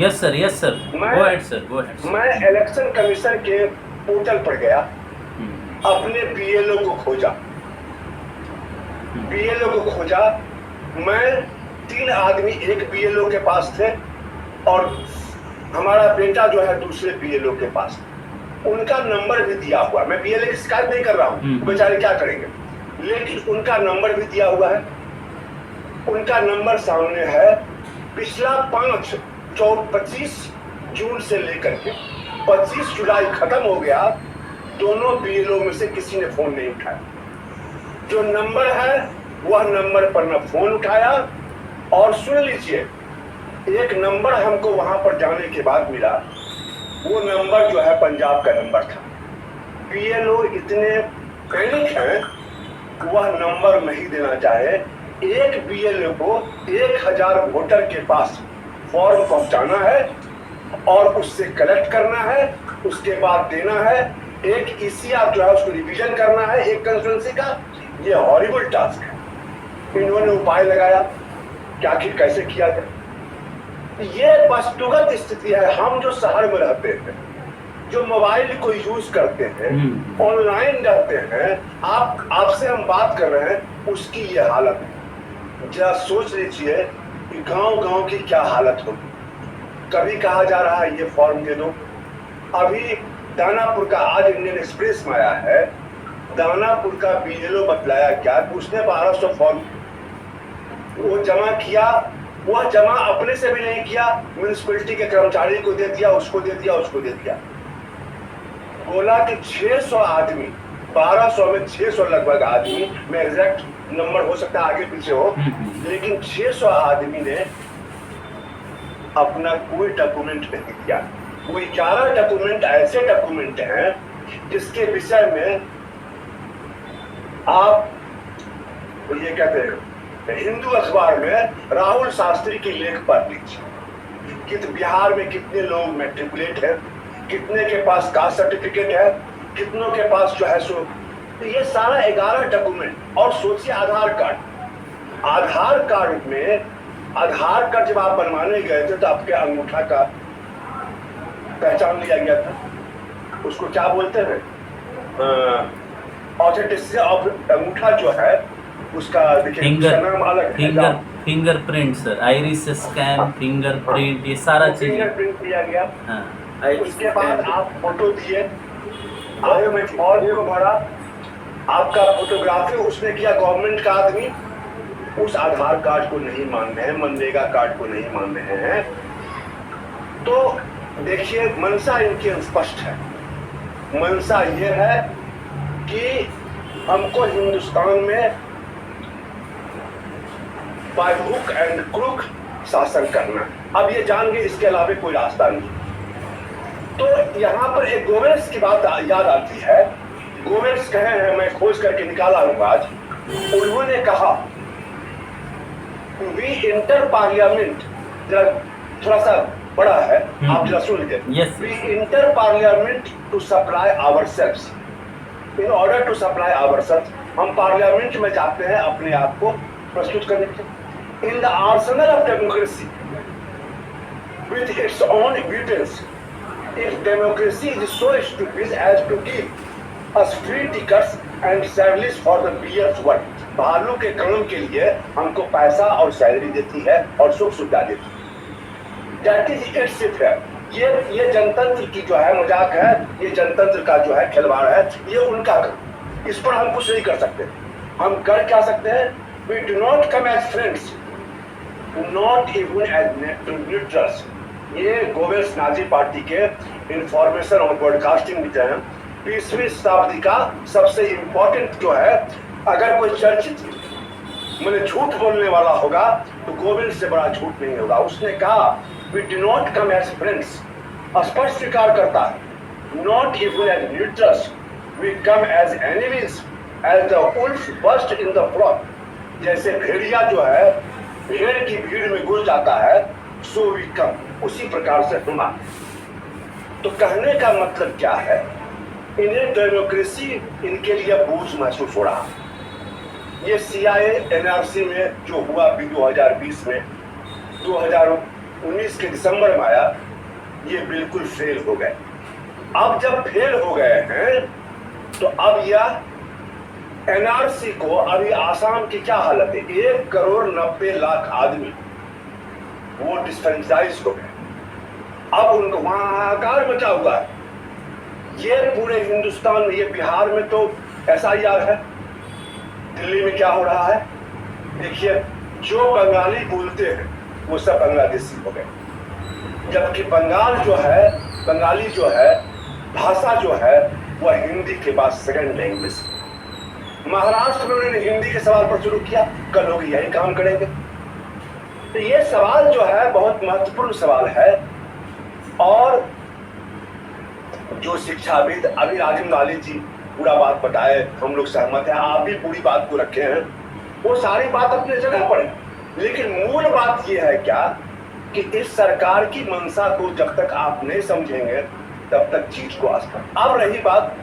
Yes sir, yes sir, go ahead sir, go ahead. मैं इलेक्शन कमीशन के पोर्टल पर गया, अपने बीएलओ को खोजा, मैं 3 आदमी एक बीएलओ के पास थे, और हमारा बेटा जो है दूसरे बीएलओ के पास, उनका नंबर भी दिया हुआ। मैं बीएलओ की शिकायत नहीं कर रहा हूँ, बेचारे क्या करेंगे, लेकिन उनका नंबर भी दिया हुआ है। उनका नंबर सामने है, पिछला 25 जून से लेकर के 25 जुलाई खत्म हो गया, दोनों बीएलओ में से किसी ने फोन नहीं उठाया। जो नंबर है वह नंबर पर न फोन उठाया, और सुन लीजिए, एक नंबर हमको वहां पर जाने के बाद मिला, वो नंबर जो है पंजाब का नंबर था। बीएलओ इतने पैनिक हैं, वह नंबर नहीं देना चाहे। एक बीएलओ को 1000 वोटर के पास फॉर्म पहुंचाना है, और उससे कलेक्ट करना है, उसके बाद देना है, एक ईसीआर जो है उसको रिवीजन करना है एक कंस्टिट्यूएंसी का। ये हॉरिबल टास्क है। इन्होंने उपाय लगाया कि आखिर कैसे किया जाए। ये वस्तुगत स्थिति है। हम जो शहर में रहते हैं, जो मोबाइल को यूज करते हैं, ऑनलाइन रहते हैं, आपसे हम बात कर रहे हैं, उसकी ये हालत है। जरा सोच लीजिए, कि गांव-गांव की क्या हालत होगी। कभी कहा जा रहा है ये फॉर्म दे दो। अभी दानापुर का आज इंडियन एक्सप्रेस में आया है, दानापुर का बीएलओ बतलाया क्या कि उसने 1200 फॉर्म वो जमा किया। वह जमा अपने से भी नहीं किया, म्यूनिसिपैलिटी के कर्मचारी को दे दिया, उसको दे दिया, उसको दे दिया। बोला कि 600 आदमी, 1200 में 600 लगभग आदमी, मैं एग्जैक्ट नंबर हो सकता है आगे पीछे हो, लेकिन 600 आदमी ने अपना कोई डॉक्यूमेंट नहीं दिया। वो 11 डॉक्यूमेंट ऐसे डॉक्यूमेंट हैं जिसके विषय में आप ये कहते हैं हिंदू अखबार में राहुल शास्त्री की लेख पढ़ लीजिए कि बिहार में कितने लोग मैट्रिकुलेट हैं, कितने के पास कास्ट सर्टिफिकेट है, कितनों के पास जो है सो। तो ये सारा 11 डॉक्यूमेंट। और सोचिए आधार कार्ड, आधार कार्ड में, आधार कार्ड जब आप बनवाने गए थे तो आपके अंगूठा का पहचान लिया गया था, उसको क्या बोलते हैं, ऑथेंटिसिटी ऑफ अंगूठा जो है उसका देखिए उसका नाम अलग है। Fingerprint sir, iris scan, fingerprint, ये सारा चीज फिंगरप्रिंट दिया गया। हाँ, उसके बाद आप फोटो दिए, आगे में फॉर्म को भरा, आपका फोटोग्राफी उसने किया गवर्नमेंट का आदमी, उस आधार कार्ड को नहीं मान रहे हैं, मनरेगा कार्ड को नहीं मान रहे हैं। तो देखिए मंशा इनकी स्पष्ट है। मंशा ये है कि हमको हिंदुस्तान में बाय हुक एंड क्रुक शासन करना। अब ये जान गए, इसके अलावा कोई रास्ता नहीं। तो यहाँ पर एक गोमेल्स की बात याद आती है। गोमेल्स कहे हैं, मैं खोज करके निकाला हूँ आज, उन्होंने कहा वी इंटर पार्लियामेंट, जरा थोड़ा सा बड़ा है, आप जरा सुन लीजिए। We enter parliament to supply ourselves, in order to supply ourselves, हम पार्लियामेंट में जाते हैं अपने आप को प्रस्तुत करने के लिए। In the Arsenal of democracy with its own evidence, if democracy is so stupid as to give us free tickets and salaries for the beer's work, भालू के काम के लिए हमको पैसा और सैलरी देती है और सुख सुविधा देती है। That is its affair। ये जनतंत्र की जो है मजाक है, ये जनतंत्र का जो है खिलवाड़ है, ये उनका काम। इस पर हम कुछ नहीं कर सकते। हम कर क्या सकते हैं? We do not come as friends, not even as neutrals। ये गोवेल्स नाजी पार्टी के इंफॉर्मेशन और ब्रॉडकास्टिंग भी है 20वीं शताब्दी का सबसे इंपॉर्टेंट जो है। अगर कोई चर्चित मैंने झूठ बोलने वाला होगा तो गोवेल्स से बड़ा झूठ नहीं होगा। उसने कहा we do not come as friends, स्पष्ट स्वीकार करता है, not even as neutrals, we come as enemies, as the wolf burst in the flock. जैसे भेड़िया जो है भेड़ की भीड़ में घुस जाता है, सो वी कम, उसी प्रकार से होना। तो कहने का मतलब क्या है? इन्हें डेमोक्रेसी इनके लिए बोझ महसूस हो रहा। ये CIA NRC में जो हुआ 2020 में, 2019 के दिसंबर में आया, ये बिल्कुल फेल हो गए। अब जब फेल हो गए हैं तो अब यह NRC को, अभी आसाम की क्या हालत है, 1,90,00,000 आदमी वो डिस्फ्रेंचाइज हो गए। अब उनको वहां हाहाकार मचा हुआ है। ये पूरे हिंदुस्तान में, ये बिहार में तो SIR है, दिल्ली में क्या हो रहा है देखिए। जो बंगाली बोलते हैं वो सब बांग्लादेशी हो गए, जबकि बंगाल जो है, बंगाली जो है भाषा जो है वह हिंदी के बाद सेकंड लैंग्वेज। महाराष्ट्र में उन्होंने हिंदी के सवाल पर शुरू किया, कल लोग यही काम करेंगे। तो ये सवाल जो है बहुत महत्वपूर्ण सवाल है। और जो शिक्षाविद अभी राजीव गांधी जी पूरा बात बताए, हम लोग सहमत हैं, आप भी पूरी बात को रखे हैं, वो सारी बात अपने जगह पर है। लेकिन मूल बात ये है क्या कि इस सरकार की मंशा को जब तक आप नहीं समझेंगे तब तक चीज को आस्था। अब रही बात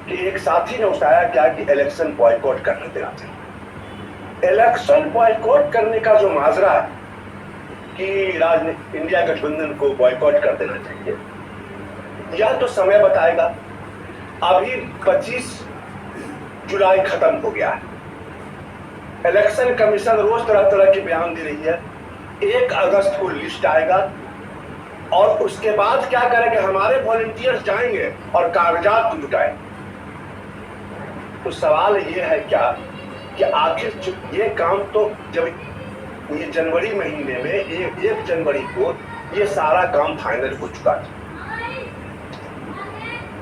कि एक साथी ने उठाया क्या कि इलेक्शन बॉयकॉट करने देना चाहिए। इलेक्शन बॉयकॉट करने का जो माजरा है कि इंडिया गठबंधन को बॉयकॉट कर देना चाहिए, यह तो समय बताएगा। अभी 25 जुलाई खत्म हो गया है। इलेक्शन कमीशन रोज तरह तरह के बयान दे रही है। 1 अगस्त को लिस्ट आएगा और उसके बाद क्या करेंगे, हमारे वॉलंटियर्स जाएंगे और कागजात को जुटाएंगे। तो सवाल ये है क्या कि आखिर ये काम तो जब ये जनवरी महीने में 1 जनवरी को ये सारा काम फाइनल हो चुका था।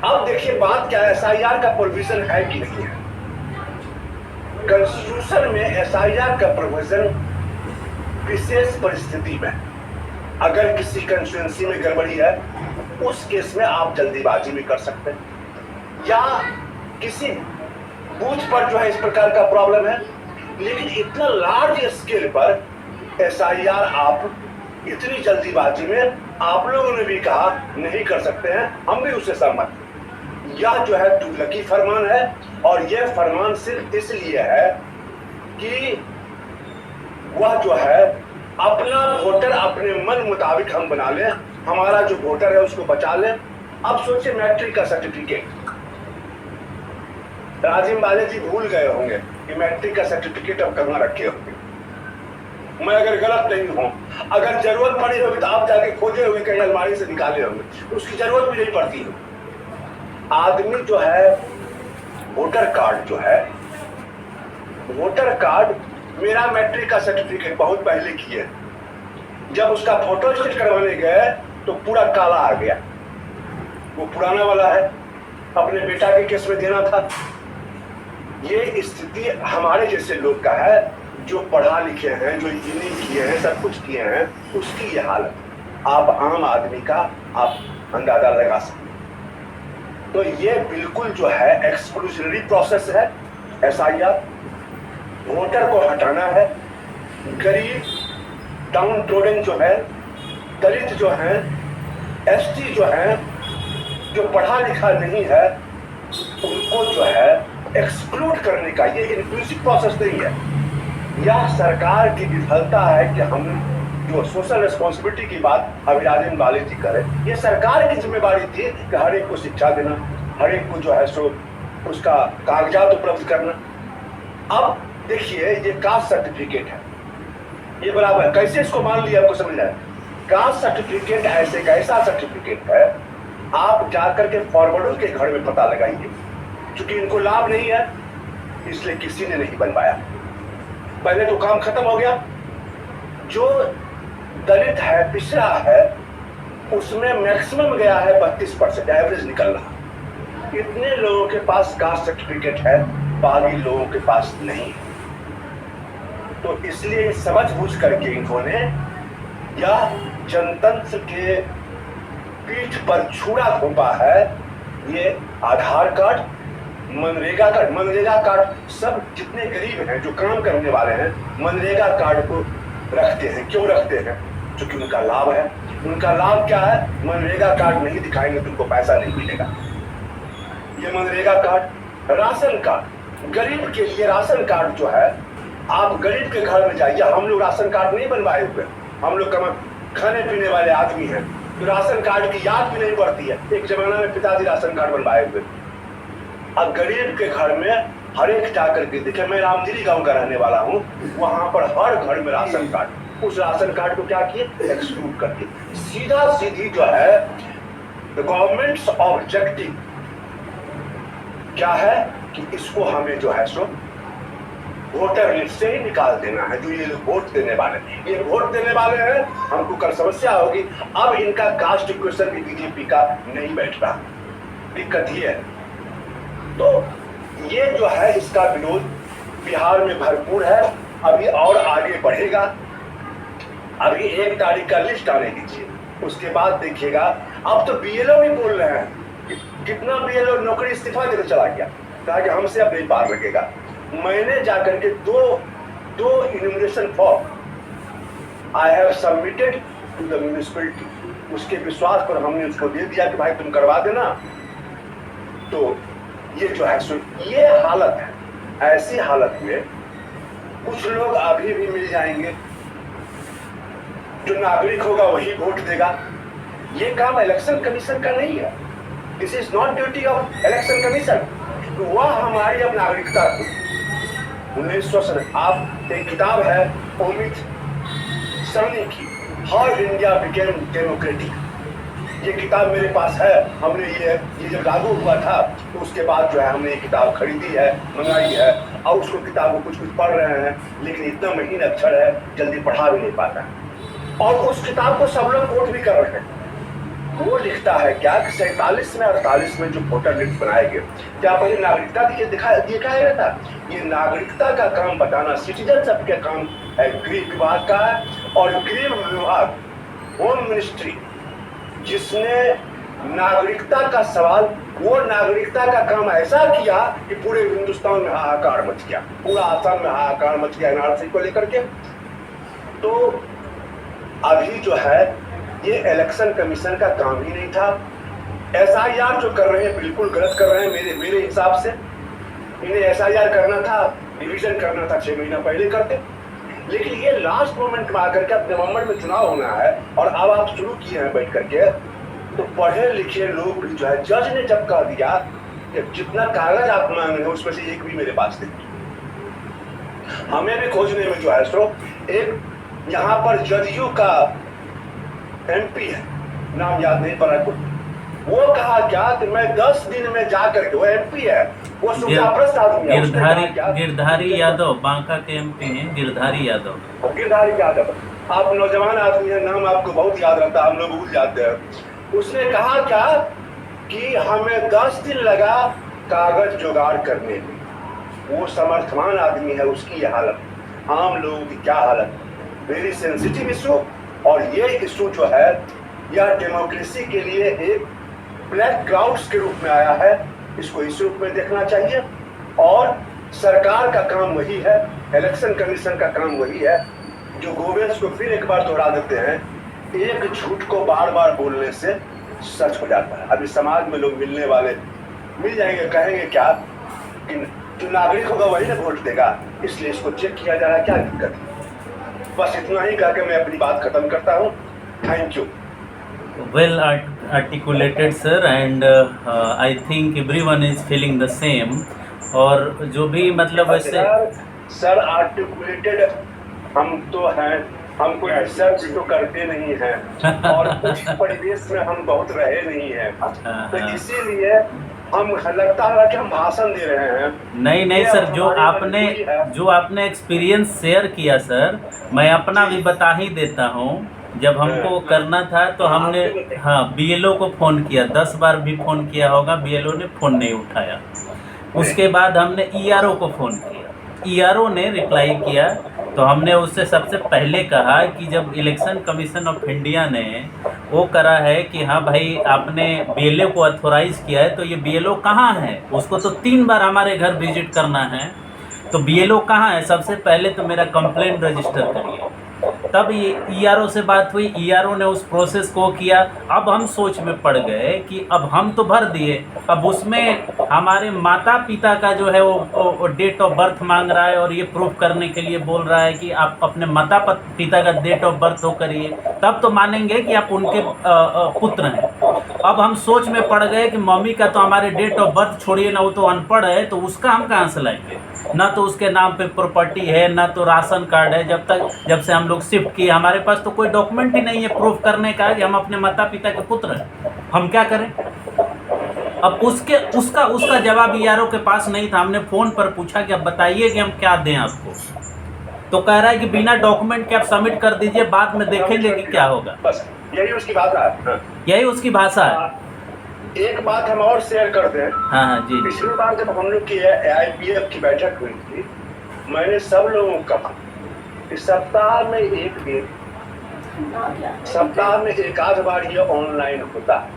अब देखिए बात क्या है, एसआईआर का प्रोविजन है कि नहीं है। कॉन्स्टिट्यूशन में एसआईआर का प्रोविजन विशेष परिस्थिति में, अगर किसी कंस्टिट्यूंसी में गड़बड़ी है उस केस में आप जल्दीबाजी भी कर सकते हैं, या किसी बूथ पर जो है इस प्रकार का प्रॉब्लम है। लेकिन इतना लार्ज स्केल पर एसआईआर आप इतनी जल्दीबाजी में आप लोगों ने भी कहा नहीं कर सकते हैं, हम भी उससे सहमत। यह जो है तुगलकी फरमान है और यह फरमान सिर्फ इसलिए है कि वह जो है अपना वोटर अपने मन मुताबिक हम बना लें, हमारा जो वोटर है उसको बचा लें। अब सोचिए मैट्रिक का सर्टिफिकेट, राजीव बाले जी भूल गए होंगे कि मैट्रिक का सर्टिफिकेट अब कहाँ रखे होंगे। मैं अगर गलत नहीं हूं, अगर जरूरत पड़ी होगी तो आप जाके खोजे होंगे, कहीं अलमारी से निकाले होंगे, उसकी जरूरत भी नहीं पड़ती है। आदमी जो है वोटर कार्ड जो है, वोटर कार्ड, मेरा मैट्रिक का सर्टिफिकेट बहुत पहले किए, जब उसका फोटो स्टेट करवाने गए तो पूरा काला आ गया। वो पुराना वाला है, अपने बेटा के केस में देना था। ये स्थिति हमारे जैसे लोग का है जो पढ़ा लिखे हैं, जो इंजीनियरिंग किए हैं, सब कुछ किए हैं, उसकी ये हालत। आप आम आदमी का आप अंदाजा लगा सकते। तो ये बिल्कुल जो है एक्सक्लूजनरी प्रोसेस है एसआईआर। वोटर को हटाना है, गरीब, डाउन ट्रोडन जो है, दलित जो है, एसटी जो है, जो पढ़ा लिखा नहीं है, उनको जो है एक्सक्लूड करने का ये इंक्लूसिव प्रोसेस नहीं है। यह सरकार की विफलता है कि हम जो सोशल रिस्पॉन्सिबिलिटी की बात अभी राजेंद्र बाले जी करें, ये सरकार की जिम्मेवारी थी कि हर एक को शिक्षा देना, हर एक को जो है सो उसका कागजात उपलब्ध करना। अब देखिए ये कास्ट सर्टिफिकेट है, ये बराबर है। कैसे इसको मान लिया आपको समझ आए? कास्ट सर्टिफिकेट ऐसे का ऐसा सर्टिफिकेट है, आप जाकर के फॉरवर्डर के घर में पता लगाइए। चूंकि इनको लाभ नहीं है इसलिए किसी ने नहीं बनवाया, पहले तो काम खत्म हो गया। जो दलित है, पिछड़ा है, उसमें मैक्सिमम गया है 32%, एवरेज निकल रहा। इतने लोगों के पास कास्ट सर्टिफिकेट है, बाकी लोगों के पास नहीं है। तो इसलिए समझ बूझ करके इन्होंने या जनतंत्र के पीठ पर छुरा घोंपा है। ये आधार कार्ड, मनरेगा कार्ड, सब जितने गरीब हैं जो काम करने वाले हैं मनरेगा कार्ड को रखते हैं। क्यों रखते हैं? क्योंकि उनका लाभ है। उनका लाभ क्या है? मनरेगा कार्ड नहीं दिखाएंगे तो उनको पैसा नहीं मिलेगा। ये मनरेगा कार्ड, राशन कार्ड, गरीब के लिए राशन कार्ड जो है, आप गरीब के घर में जाइए। हम लोग राशन कार्ड नहीं बनवाए हुए, हम लोग खाने पीने वाले आदमी हैं, तो राशन कार्ड की याद भी नहीं पड़ती है। एक जमाना में पिताजी राशन कार्ड बनवाए हुए। अब गरीब के घर में हर एक जाकर के देखे, मैं रामगिरी गांव का रहने वाला हूँ, वहां पर हर घर में राशन कार्ड। उस राशन कार्ड को क्या किए? एक्सक्लूड कर दिए। सीधा सीधी जो है गवर्नमेंट्स ऑब्जेक्टिव क्या है कि इसको हमें जो है सो वोटर लिस्ट से ही निकाल देना है। जो ये वोट देने वाले, ये वोट देने वाले हैं, हमको कल समस्या होगी। अब इनका कास्ट इक्वेशन भी बीजेपी का नहीं बैठ रहा, दिक्कत ये है। तो ये जो है इसका विरोध बिहार में भरपूर है, अभी और आगे बढ़ेगा। अभी 1 तारीख का लिस्ट आने दीजिए, उसके बाद देखिएगा। अब तो बीएलओ भी बोल रहे हैं, कितना बीएलओ नौकरी इस्तीफा देकर चला गया, कहा कि हमसे अब नहीं पार लगेगा। मैंने जाकर के दो enumeration form I have submitted to the municipality, उसके विश्वास पर हमने उसको दे दिया कि भाई तुम करवा देना। तो ये जो है सो ये हालत है। ऐसी हालत में कुछ लोग अभी भी मिल जाएंगे, जो नागरिक होगा वही वोट देगा। ये काम इलेक्शन कमीशन का नहीं है। This is not duty of election commission. वह हमारी अब नागरिकता 1900 आप एक किताब है अमित सानी की, हाउ इंडिया बिकेम डेमोक्रेटिक। ये किताब मेरे पास है, हमने ये जब लागू हुआ था तो उसके बाद जो है हमने ये किताब खरीदी है, मंगाई है, और उसको किताब को कुछ पढ़ रहे हैं, लेकिन इतना महीन अक्षर है जल्दी पढ़ा भी नहीं पाता। और उस किताब को सब लोग कोट भी कर रहे हैं। वो लिखता है क्या कि 47 में 48 में जो वोटर लिस्ट बनाए गए, क्या पहले नागरिकता दिखाया गया था? ये नागरिकता का काम बताना सिटीजनशिप का काम है, गृह विभाग का है। और गृह विभाग, होम मिनिस्ट्री, जिसने नागरिकता का सवाल, वो नागरिकता का काम ऐसा किया कि पूरे हिंदुस्तान में हाहाकार मच गया, पूरा आसाम में हाहाकार मच गया एनआरसी को लेकर के। तो अभी जो है ये इलेक्शन कमीशन का काम ही नहीं था। एसआईआर जो कर रहे हैं बिल्कुल गलत कर रहे हैं मेरे हिसाब से। इन्हें एसआईआर करना था, रिवीजन करना था 6 महीना पहले करते। लेकिन ये लास्ट मोमेंट में आकर के अब नवंबर में चुनाव होना है और अब आप शुरू किए हैं बैठ करके, तो पढ़े लिखे लोग भी जो है, जज ने जब कह दिया कि जितना कागज आप मांग रहे हैं उसमें से एक भी मेरे पास नहीं। हमें भी खोजने में जो है सो एक यहाँ पर जदयू का एमपी है, नाम याद नहीं पड़ा कुछ, वो कहा क्या कि मैं 10 दिन में जाकर के, वो एमपी है, वो सूचाप्रस्त आदमी है, गिरधारी यादव, बांका के एमपी हैं गिरधारी यादव। गिरधारी यादव, आप नौजवान आदमी है, नाम आपको बहुत याद रहता है, हम लोग भूल जाते हैं। उसने कहा क्या कि हमें 10 दिन लगा कागज जुगाड़ करने में। वो समर्थवान आदमी है, उसकी यह हालत, आम लोगों की क्या हालत। वेरी सेंसिटिव इशू, और ये इशू जो है यह डेमोक्रेसी के लिए एक ब्लैक क्लाउड्स के रूप में आया है। इसको इस रूप में देखना चाहिए। और सरकार का काम वही है, इलेक्शन कमीशन का काम वही है, जो गोवेंस को फिर एक बार दोहरा देते हैं, एक झूठ को बार बार बोलने से सच हो जाता है। अभी समाज में लोग मिलने वाले मिल जाएंगे, कहेंगे क्या कि जो नागरिक होगा वही ना वोट देगा, इसलिए इसको चेक किया जा रहा है, क्या दिक्कत है। बस इतना ही कह के मैं अपनी बात खत्म करता हूँ। Thank you. Well articulated sir, and I think everyone is feeling the same. और जो भी मतलब ऐसे सर आर्टिकुलेटेड हम तो हैं, हम कोई रिसर्च तो करते नहीं हैं और कुछ परिवेश में हम बहुत रहे नहीं हैं, तो इसीलिए हम लगता है कि हम भाषण दे रहे हैं। नहीं सर, जो आपने एक्सपीरियंस शेयर किया सर, मैं अपना भी बता ही देता हूँ। जब हमको करना था तो हमने बीएलओ को फ़ोन किया, 10 बार भी फ़ोन किया होगा, बीएलओ ने फ़ोन नहीं उठाया। उसके बाद हमने ईआरओ को फ़ोन किया, ईआरओ ने रिप्लाई किया। तो हमने उससे सबसे पहले कहा कि जब इलेक्शन कमीशन ऑफ इंडिया ने वो करा है कि हाँ भाई आपने बीएलओ को अथोराइज़ किया है, तो ये बीएलओ कहाँ है? उसको तो 3 बार हमारे घर विजिट करना है, तो बीएलओ कहाँ है? सबसे पहले तो मेरा कंप्लेंट रजिस्टर करिए। तब ये ईआरओ से बात हुई, ईआरओ ने उस प्रोसेस को किया। अब हम सोच में पड़ गए कि अब हम तो भर दिए, अब उसमें हमारे माता पिता का जो है वो डेट ऑफ बर्थ मांग रहा है और ये प्रूफ करने के लिए बोल रहा है कि आप अपने माता पिता का डेट ऑफ बर्थ हो करिए, तब तो मानेंगे कि आप उनके पुत्र हैं। अब हम सोच में पड़ गए कि मम्मी का तो हमारे डेट ऑफ बर्थ छोड़िए ना, वो तो अनपढ़ है, तो उसका हम कहाँ से लाएंगे? ना तो उसके नाम पे प्रॉपर्टी है, ना तो राशन कार्ड है। जब से हम लोग शिफ्ट किए हमारे पास तो कोई डॉक्यूमेंट ही नहीं है प्रूफ करने का कि हम अपने माता पिता के पुत्र हैं। हम क्या करें? अब उसका जवाब ईआरओ के पास नहीं था। हमने फ़ोन पर पूछा कि अब बताइए कि हम क्या दें आपको, तो कह रहा है कि बिना डॉक्यूमेंट के आप सबमिट कर दीजिए, बाद में देखेंगे कि क्या होगा। बस यही उसकी भाषा है, यही उसकी भाषा है। एक बात हम और शेयर करते हैं। हाँ जी। पिछली बार जब हम लोग की AIPF की बैठक हुई थी, मैंने सब लोगों को कहा कि सप्ताह में एक आध बार ये ऑनलाइन होता है,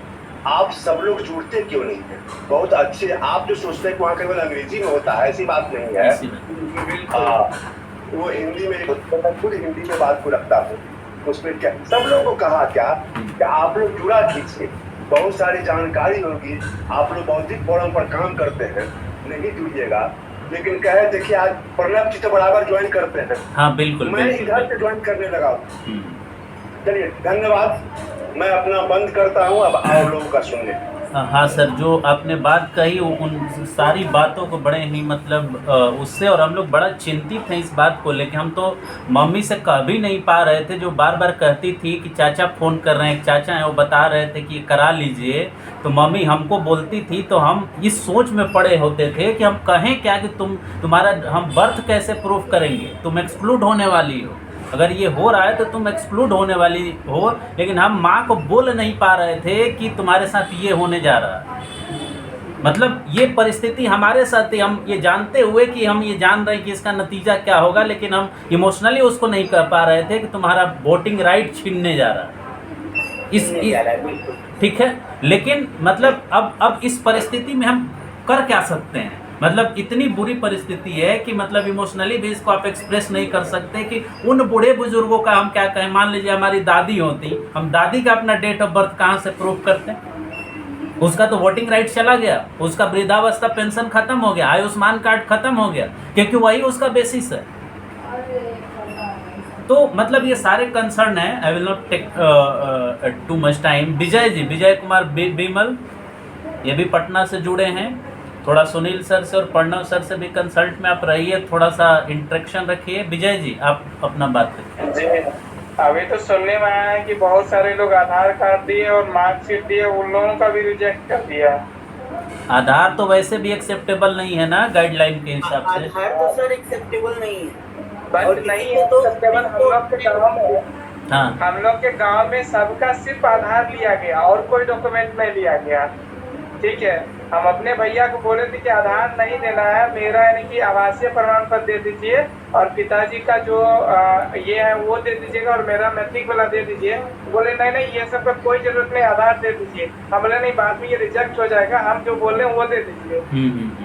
आप सब लोग जुड़ते क्यों नहीं हैं? बहुत अच्छे, आप जो सोचते हैं कि वहाँ केवल अंग्रेजी में होता है, ऐसी बात नहीं है। वो हिंदी में, मैं खुद हिंदी में बात को रखता हूँ, उसमें क्या सब लोगों को कहा क्या कि आप लोग जुड़ा कीजिए, बहुत सारी जानकारी होगी। आप लोग बौद्धिक फोरम पर काम करते हैं, नहीं जुड़िएगा। लेकिन कहे देखिए आज प्रणब जी तो बराबर ज्वाइन करते हैं। हाँ बिल्कुल, मैं इधर से ज्वाइन करने लगा। चलिए धन्यवाद, मैं अपना बंद करता हूँ, अब और लोगों का सुनिए। हाँ सर, जो आपने बात कही उन सारी बातों को बड़े ही मतलब उससे, और हम लोग बड़ा चिंतित हैं इस बात को लेकर। हम तो मम्मी से कह भी नहीं पा रहे थे, जो बार बार कहती थी कि चाचा फ़ोन कर रहे हैं, एक चाचा हैं वो बता रहे थे कि करा लीजिए, तो मम्मी हमको बोलती थी, तो हम इस सोच में पड़े होते थे कि हम कहें क्या कि तुम्हारा हम बर्थ कैसे प्रूफ करेंगे, तुम एक्सक्लूड होने वाली हो, अगर ये हो रहा है तो तुम एक्सक्लूड होने वाली हो। लेकिन हम माँ को बोल नहीं पा रहे थे कि तुम्हारे साथ ये होने जा रहा है। मतलब ये परिस्थिति हमारे साथ ही, हम ये जानते हुए कि हम ये जान रहे हैं कि इसका नतीजा क्या होगा, लेकिन हम इमोशनली उसको नहीं कह पा रहे थे कि तुम्हारा वोटिंग राइट छीनने जा रहा है इस ठीक है। लेकिन मतलब अब इस परिस्थिति में हम कर क्या सकते हैं? मतलब इतनी बुरी परिस्थिति है कि मतलब इमोशनली भी इसको आप एक्सप्रेस नहीं कर सकते कि उन बूढ़े बुजुर्गों का हम क्या कहें। मान लीजिए हमारी दादी होती, हम दादी का अपना डेट ऑफ बर्थ कहाँ से प्रूफ करते? उसका तो वोटिंग राइट चला गया, उसका वृद्धावस्था पेंशन खत्म हो गया, आयुष्मान कार्ड खत्म हो गया, क्योंकि वही उसका बेसिस है। तो मतलब ये सारे कंसर्न है। I will not take too much time. Vijay ji, Vijay Kumar Bimal, ये भी पटना से जुड़े हैं। थोड़ा सुनील सर से और प्रणव सर से भी कंसल्ट में आप रहिए, थोड़ा सा इंटरेक्शन रखिए। विजय जी आप अपना बात रखिए। जी, अभी तो सुनने में आया है कि बहुत सारे लोग आधार कार्ड दिए और मार्कशीट दिए, उन लोगों का भी रिजेक्ट कर दिया। आधार तो वैसे भी एक्सेप्टेबल नहीं है ना गाइडलाइन के हिसाब से। आधार तो सर एक्सेप्टेबल नहीं है, बट नहीं है एक्सेप्टेबल। हम लोग के गाँव में, हाँ, हम लोग के गाँव में सबका सिर्फ आधार लिया गया और कोई डॉक्यूमेंट नहीं लिया गया। ठीक है, हम अपने भैया को बोले थे कि आधार नहीं देना है, मेरा यानी कि आवासीय प्रमाण पत्र दे दीजिए और पिताजी का जो ये है वो दे दीजिएगा और मेरा मैट्रिक वाला दे दीजिए। बोले नहीं नहीं, ये सब का कोई जरूरत नहीं, आधार दे दीजिए। हम बोले नहीं, बाद में ये रिजेक्ट हो जाएगा, हम जो बोल रहे हैं वो दे दीजिए।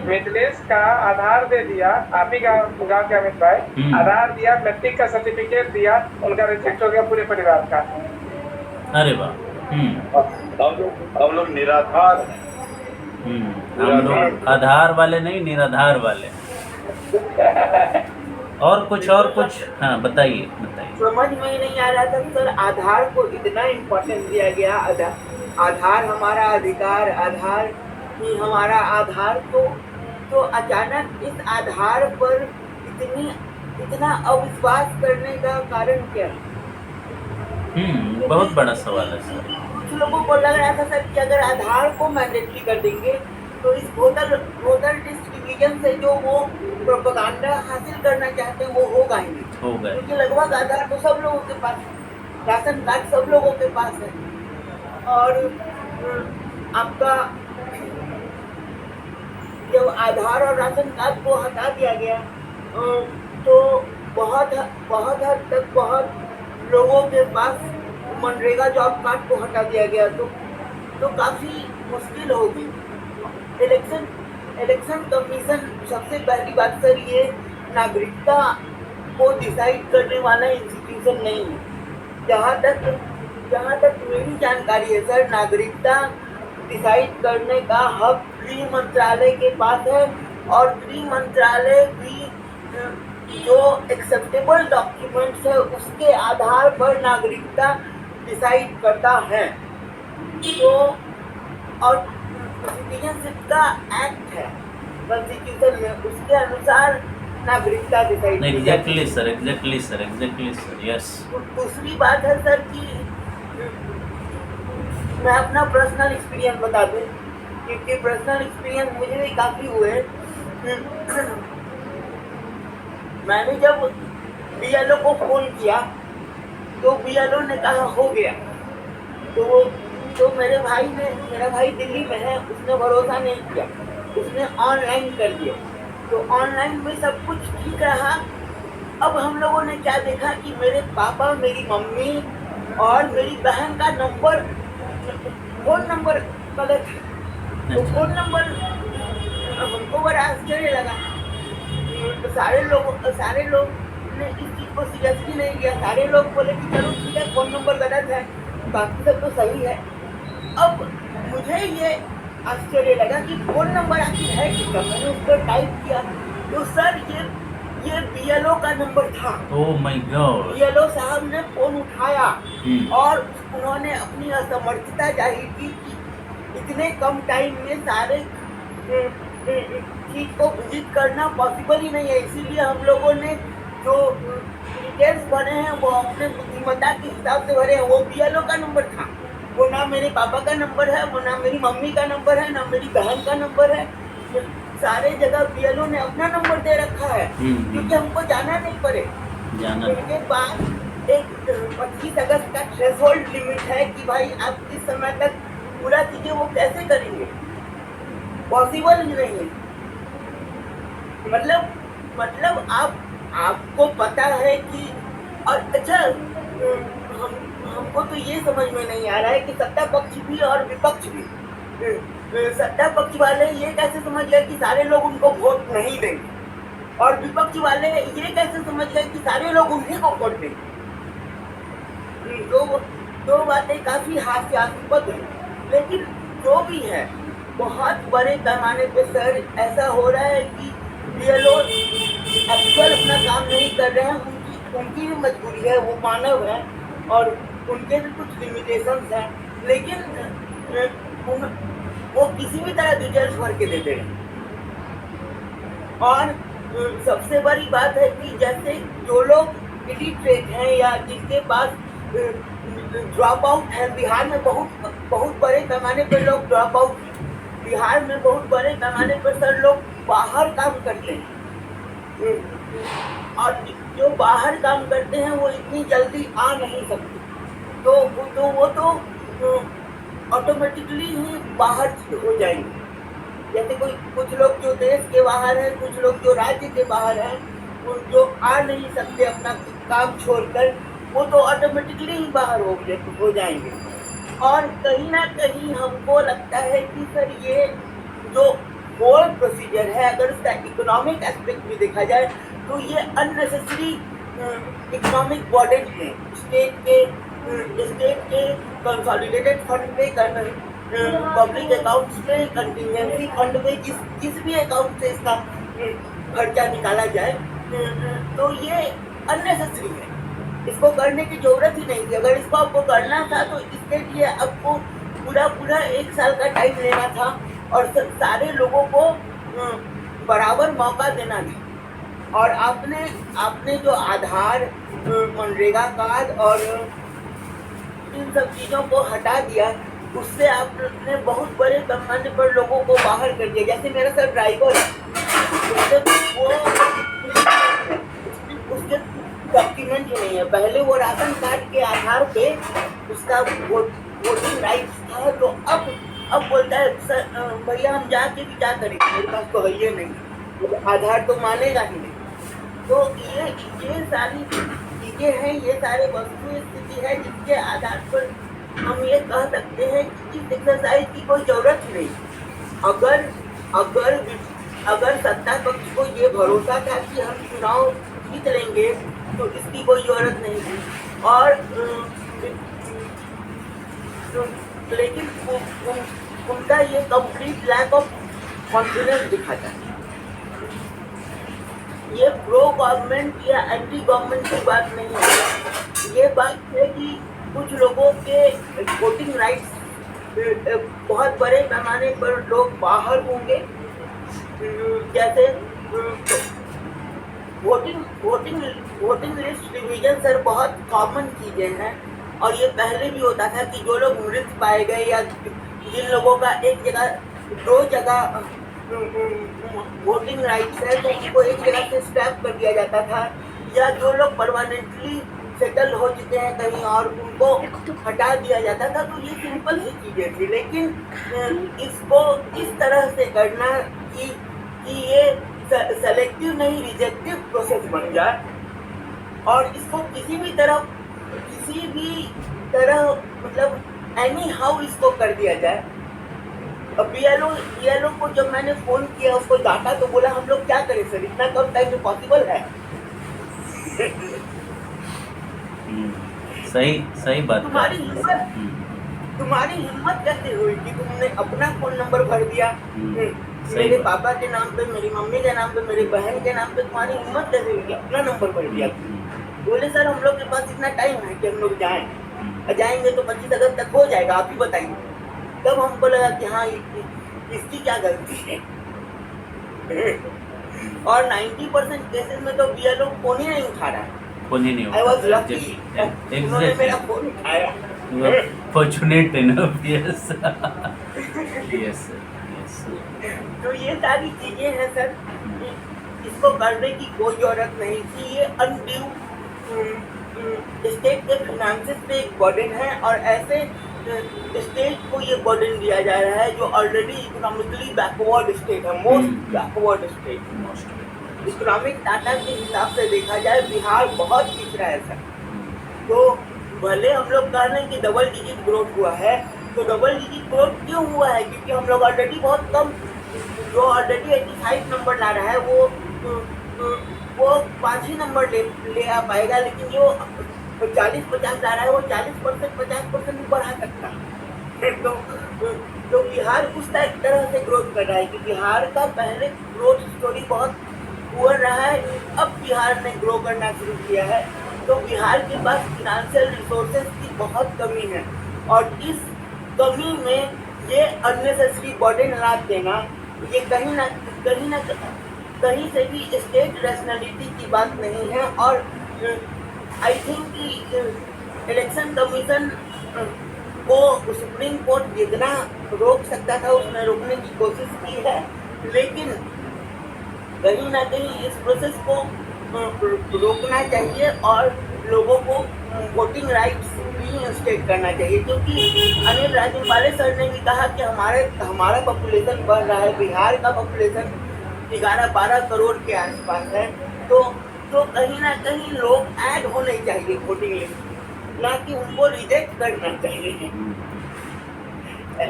मिथिलेश का आधार दे दिया, आप ही गाँव के अमित भाई, आधार दिया, मैट्रिक का सर्टिफिकेट दिया, उनका रिजेक्ट हो गया पूरे परिवार का। अरे वाह। हम लोग निराधार हैं। हम लोग आधार वाले नहीं, निराधार वाले। और कुछ हाँ बताइए। समझ में ही नहीं आ रहा था सर, आधार को इतना इम्पोर्टेंस दिया गया। आधार हमारा अधिकार, आधार ही हमारा आधार, तो अचानक इस आधार पर इतना अविश्वास करने का कारण क्या? बहुत बड़ा सवाल है सर। कुछ लोगों को लग रहा था सर कि अगर आधार को मैंडेटरी कर देंगे तो इस वोटर लिस्ट डिवीजन से जो वो प्रोपेगेंडा हासिल करना चाहते हैं वो होगा ही नहीं, क्योंकि लगभग आधार तो सब लोगों के पास, राशन कार्ड सब लोगों के पास है। और आपका जब आधार और राशन कार्ड को हटा दिया गया तो बहुत हद तक बहुत लोगों के पास मनरेगा जॉब कार्ड को हटा दिया गया, तो काफ़ी मुश्किल होगी। इलेक्शन कमीशन सबसे पहली बात सर, ये नागरिकता को डिसाइड करने वाला इंस्टीट्यूशन नहीं है। जहाँ तक मेरी जानकारी है सर, नागरिकता डिसाइड करने का हक गृह मंत्रालय के पास है, और गृह मंत्रालय भी जो एक्सेप्टेबल डॉक्यूमेंट्स है उसके आधार पर नागरिकता डिसाइड करता है। तो और सिटीजनशिप का एक्ट है कॉन्स्टिट्यूशन में, उसके अनुसार नागरिकता डिसाइड। Exactly sir, yes. दूसरी बात है सर कि मैं अपना पर्सनल एक्सपीरियंस बता दूं, क्योंकि पर्सनल एक्सपीरियंस मुझे भी काफ़ी हुए। मैंने जब BLO को फ़ोन किया तो BLO ने कहा हो गया, तो मेरा भाई दिल्ली में है, उसने भरोसा नहीं किया, उसने ऑनलाइन कर दिया। तो ऑनलाइन में सब कुछ ठीक रहा। अब हम लोगों ने क्या देखा कि मेरे पापा, मेरी मम्मी और मेरी बहन का फ़ोन नंबर गलत है। तो फ़ोन नंबर हमको बड़ा आश्चर्य लगा। तो सारे लोग ने इस चीज़ को सीरियसली नहीं लिया। सारे लोग बोले कि चलो ठीक है, फ़ोन नंबर गलत है, बाकी सब तो सही है। अब मुझे ये आश्चर्य लगा कि फ़ोन नंबर आखिर है किसका। मैंने उस पर टाइप किया तो सर ये BLO का नंबर था। Oh my God. BLO साहब ने फ़ोन उठाया और उन्होंने अपनी असमर्थता जाहिर की कि इतने कम टाइम में सारे चीज को विजिट करना पॉसिबल ही नहीं है। इसीलिए हम लोगों ने जो डिटेल्स भरे हैं वो अपने बुद्धिमत्ता के हिसाब से भरे हैं। वो बीएलओ का नंबर था, वो ना मेरे पापा का नंबर है, वो ना मेरी मम्मी का नंबर है, ना मेरी बहन का नंबर है। सारे जगह बीएलओ ने अपना नंबर दे रखा है क्योंकि हमको जाना नहीं पड़े। जाना उनके पास एक 25 अगस्त का थ्रेशोल्ड लिमिट है कि भाई आप किस समय तक पूरा चीजें वो कैसे करेंगे, पॉसिबल ही नहीं है। मतलब आपको पता है कि और अच्छा हमको तो ये समझ में नहीं आ रहा है कि सत्ता पक्ष भी और विपक्ष भी, सत्ता पक्ष वाले ये कैसे समझ गए कि सारे लोग उनको वोट नहीं देंगे और विपक्ष वाले ये कैसे समझ गए कि सारे लोग उन्हीं को वोट देंगे। दो बातें काफी हास्यास्पद है, लेकिन जो भी है बहुत बड़े पैमाने पे सर ऐसा हो रहा है कि ये लोग एक्चुअल अपना काम नहीं कर रहे हैं। उनकी भी मजबूरी है, वो मानव है और उनके भी कुछ लिमिटेशंस हैं, लेकिन वो किसी भी तरह डिटेल्स भर के देते हैं। और सबसे बड़ी बात है कि जैसे जो लोग इलिटरेट हैं या जिनके पास ड्रॉप आउट है, बिहार में बहुत बड़े पैमाने पर लोग ड्रॉप आउट, बिहार में बहुत बड़े पैमाने पर सर लोग बाहर काम करते हैं और जो बाहर काम करते हैं वो इतनी जल्दी आ नहीं सकते, तो वो तो ऑटोमेटिकली ही बाहर हो जाएंगे। जैसे कुछ लोग जो देश के बाहर हैं, कुछ लोग जो राज्य के बाहर हैं, जो आ नहीं सकते अपना काम छोड़कर, वो तो ऑटोमेटिकली ही बाहर हो जाएंगे। और कहीं ना कहीं हमको लगता है कि सर ये जो होल प्रोसीजर है, अगर उसका इकोनॉमिक एस्पेक्ट भी देखा जाए तो ये अननेसेसरी इकोनॉमिक बर्डन है। स्टेट के कंसोलिडेटेड फंड पे, पब्लिक अकाउंट्स पे, कंटिजेंसी फंड पे, जिस भी अकाउंट से इसका खर्चा निकाला जाए, तो ये अननेसेसरी है। इसको करने की जरूरत ही नहीं थी। अगर इसको आपको करना था तो इसके लिए आपको पूरा 1 साल का टाइम लेना था और सारे लोगों को बराबर मौका देना था। और आपने जो आधार, मनरेगा कार्ड और इन सब चीज़ों को हटा दिया, उससे आपने बहुत बड़े पैमाने पर लोगों को बाहर कर दिया। जैसे मेरा सर ड्राइवर है, उसके डॉक्यूमेंट ही नहीं है। पहले वो राशन कार्ड के आधार पे उसका वोटिंग राइट्स था, तो अब बोलता है सर भैया हम जाके भी क्या करेंगे, मेरे पास तो है ये नहीं, आधार तो मानेगा ही नहीं। तो ये सारी चीज़ें हैं, ये सारे वस्तु स्थिति है जिसके आधार पर हम ये कह सकते हैं कि इस एक्सरसाइज की कोई जरूरत ही नहीं। अगर सत्ता पक्ष को ये भरोसा था कि हम चुनाव जीत लेंगे तो इसकी कोई जरूरत नहीं थी। और लेकिन उनका ये कंप्लीट लैक ऑफ कॉन्फिडेंस दिखाता है। ये प्रो गवर्नमेंट या एंटी गवर्नमेंट की बात नहीं है, ये बात है कि कुछ लोगों के वोटिंग राइट्स बहुत बड़े पैमाने पर लोग बाहर होंगे। जैसे वोटिंग लिस्ट डिवीजन सर बहुत कॉमन चीजें हैं और ये पहले भी होता था कि जो लोग मृत पाए गए या जिन लोगों का एक जगह 2 जगह वोटिंग राइट्स है तो उनको एक जगह से स्क्रैप कर दिया जाता था, या जो लोग परमानेंटली सेटल हो चुके हैं कहीं और उनको हटा दिया जाता था। तो ये सिंपल सी चीजें थी, लेकिन इसको इस तरह से करना कि ये सेलेक्टिव नहीं रिजेक्टिव प्रोसेस बन जाए और इसको किसी भी तरह मतलब एनी हाउ इसको कर दिया जाए। अब बीएलओ को जब मैंने फोन किया, उसको डाटा तो बोला हम लोग क्या करें सर, इतना कम टाइम में पॉसिबल है? सही बात। तुम्हारी हिम्मत कैसे हुई कि तुमने अपना फोन नंबर भर दिया, मेरे पापा के नाम पे, मेरी मम्मी के नाम पे, मेरी बहन के नाम पे, तुम्हारी हिम्मत कैसे हुई कि अपना नंबर भर दिया? बोले सर हम लोग के पास इतना टाइम है कि हम लोग जाएंगे तो 25 अगस्त तक हो जाएगा, आप ही बताइए। तब हमको लगा कि हाँ इसकी क्या गलती है। और 90% केसेस में तो BLO फोन ही नहीं उठा रहा है। फोन ही नहीं I was उठा lucky, उन्होंने मेरा फोन उठाया। Fortunate enough, yes yes yes. तो ये सारी चीजें हैं सर, इसको करने की कोई जरूरत नहीं थी। ये अनड्यू स्टेट के फिनांसेस पे एक बर्डन है, और ऐसे स्टेट को ये बर्डन दिया जा रहा है जो ऑलरेडी इकोनॉमिकली बैकवर्ड स्टेट है, most backward state. Economic data के हिसाब से देखा जाए बिहार बहुत पिछड़ा है सर। तो भले हम लोग कह रहे हैं कि डबल डिजिट ग्रोथ हुआ है, तो डबल डिजिट ग्रोथ क्यों हुआ है? क्योंकि हम लोग ऑलरेडी बहुत कम, जो ऑलरेडी 85 नंबर ला रहा है वो 5 ही नंबर ले आ पाएगा, लेकिन जो 40-50 ला रहा है वो 40% 50% भी बढ़ा सकता है। तो बिहार उस तरह से ग्रोथ कर रहा है कि बिहार का पहले ग्रोथ स्टोरी बहुत पुअर रहा है, अब बिहार ने ग्रो करना शुरू किया है। तो बिहार के पास फिनेंशियल रिसोर्सेज की बहुत कमी है, और इस कमी में ये अननेसेसरी बर्डन ला देना, ये कहीं से भी स्टेट रैशनैलिटी की बात नहीं है। और आई थिंक कि इलेक्शन कमीशन को सुप्रीम कोर्ट जितना रोक सकता था उसने रोकने की कोशिश की है, लेकिन कहीं ना कहीं इस प्रोसेस को रोकना चाहिए और लोगों को वोटिंग राइट्स रीइंस्टेट करना चाहिए। क्योंकि अनिल राजनपाले सर ने भी कहा कि हमारा पॉपुलेशन बढ़ रहा है, बिहार का पॉपुलेशन 11-12 करोड़ के आसपास है, तो कहीं ना कहीं लोग ऐड होने चाहिए वोटिंग लिस्ट, ना कि उनको रिजेक्ट करना चाहिए।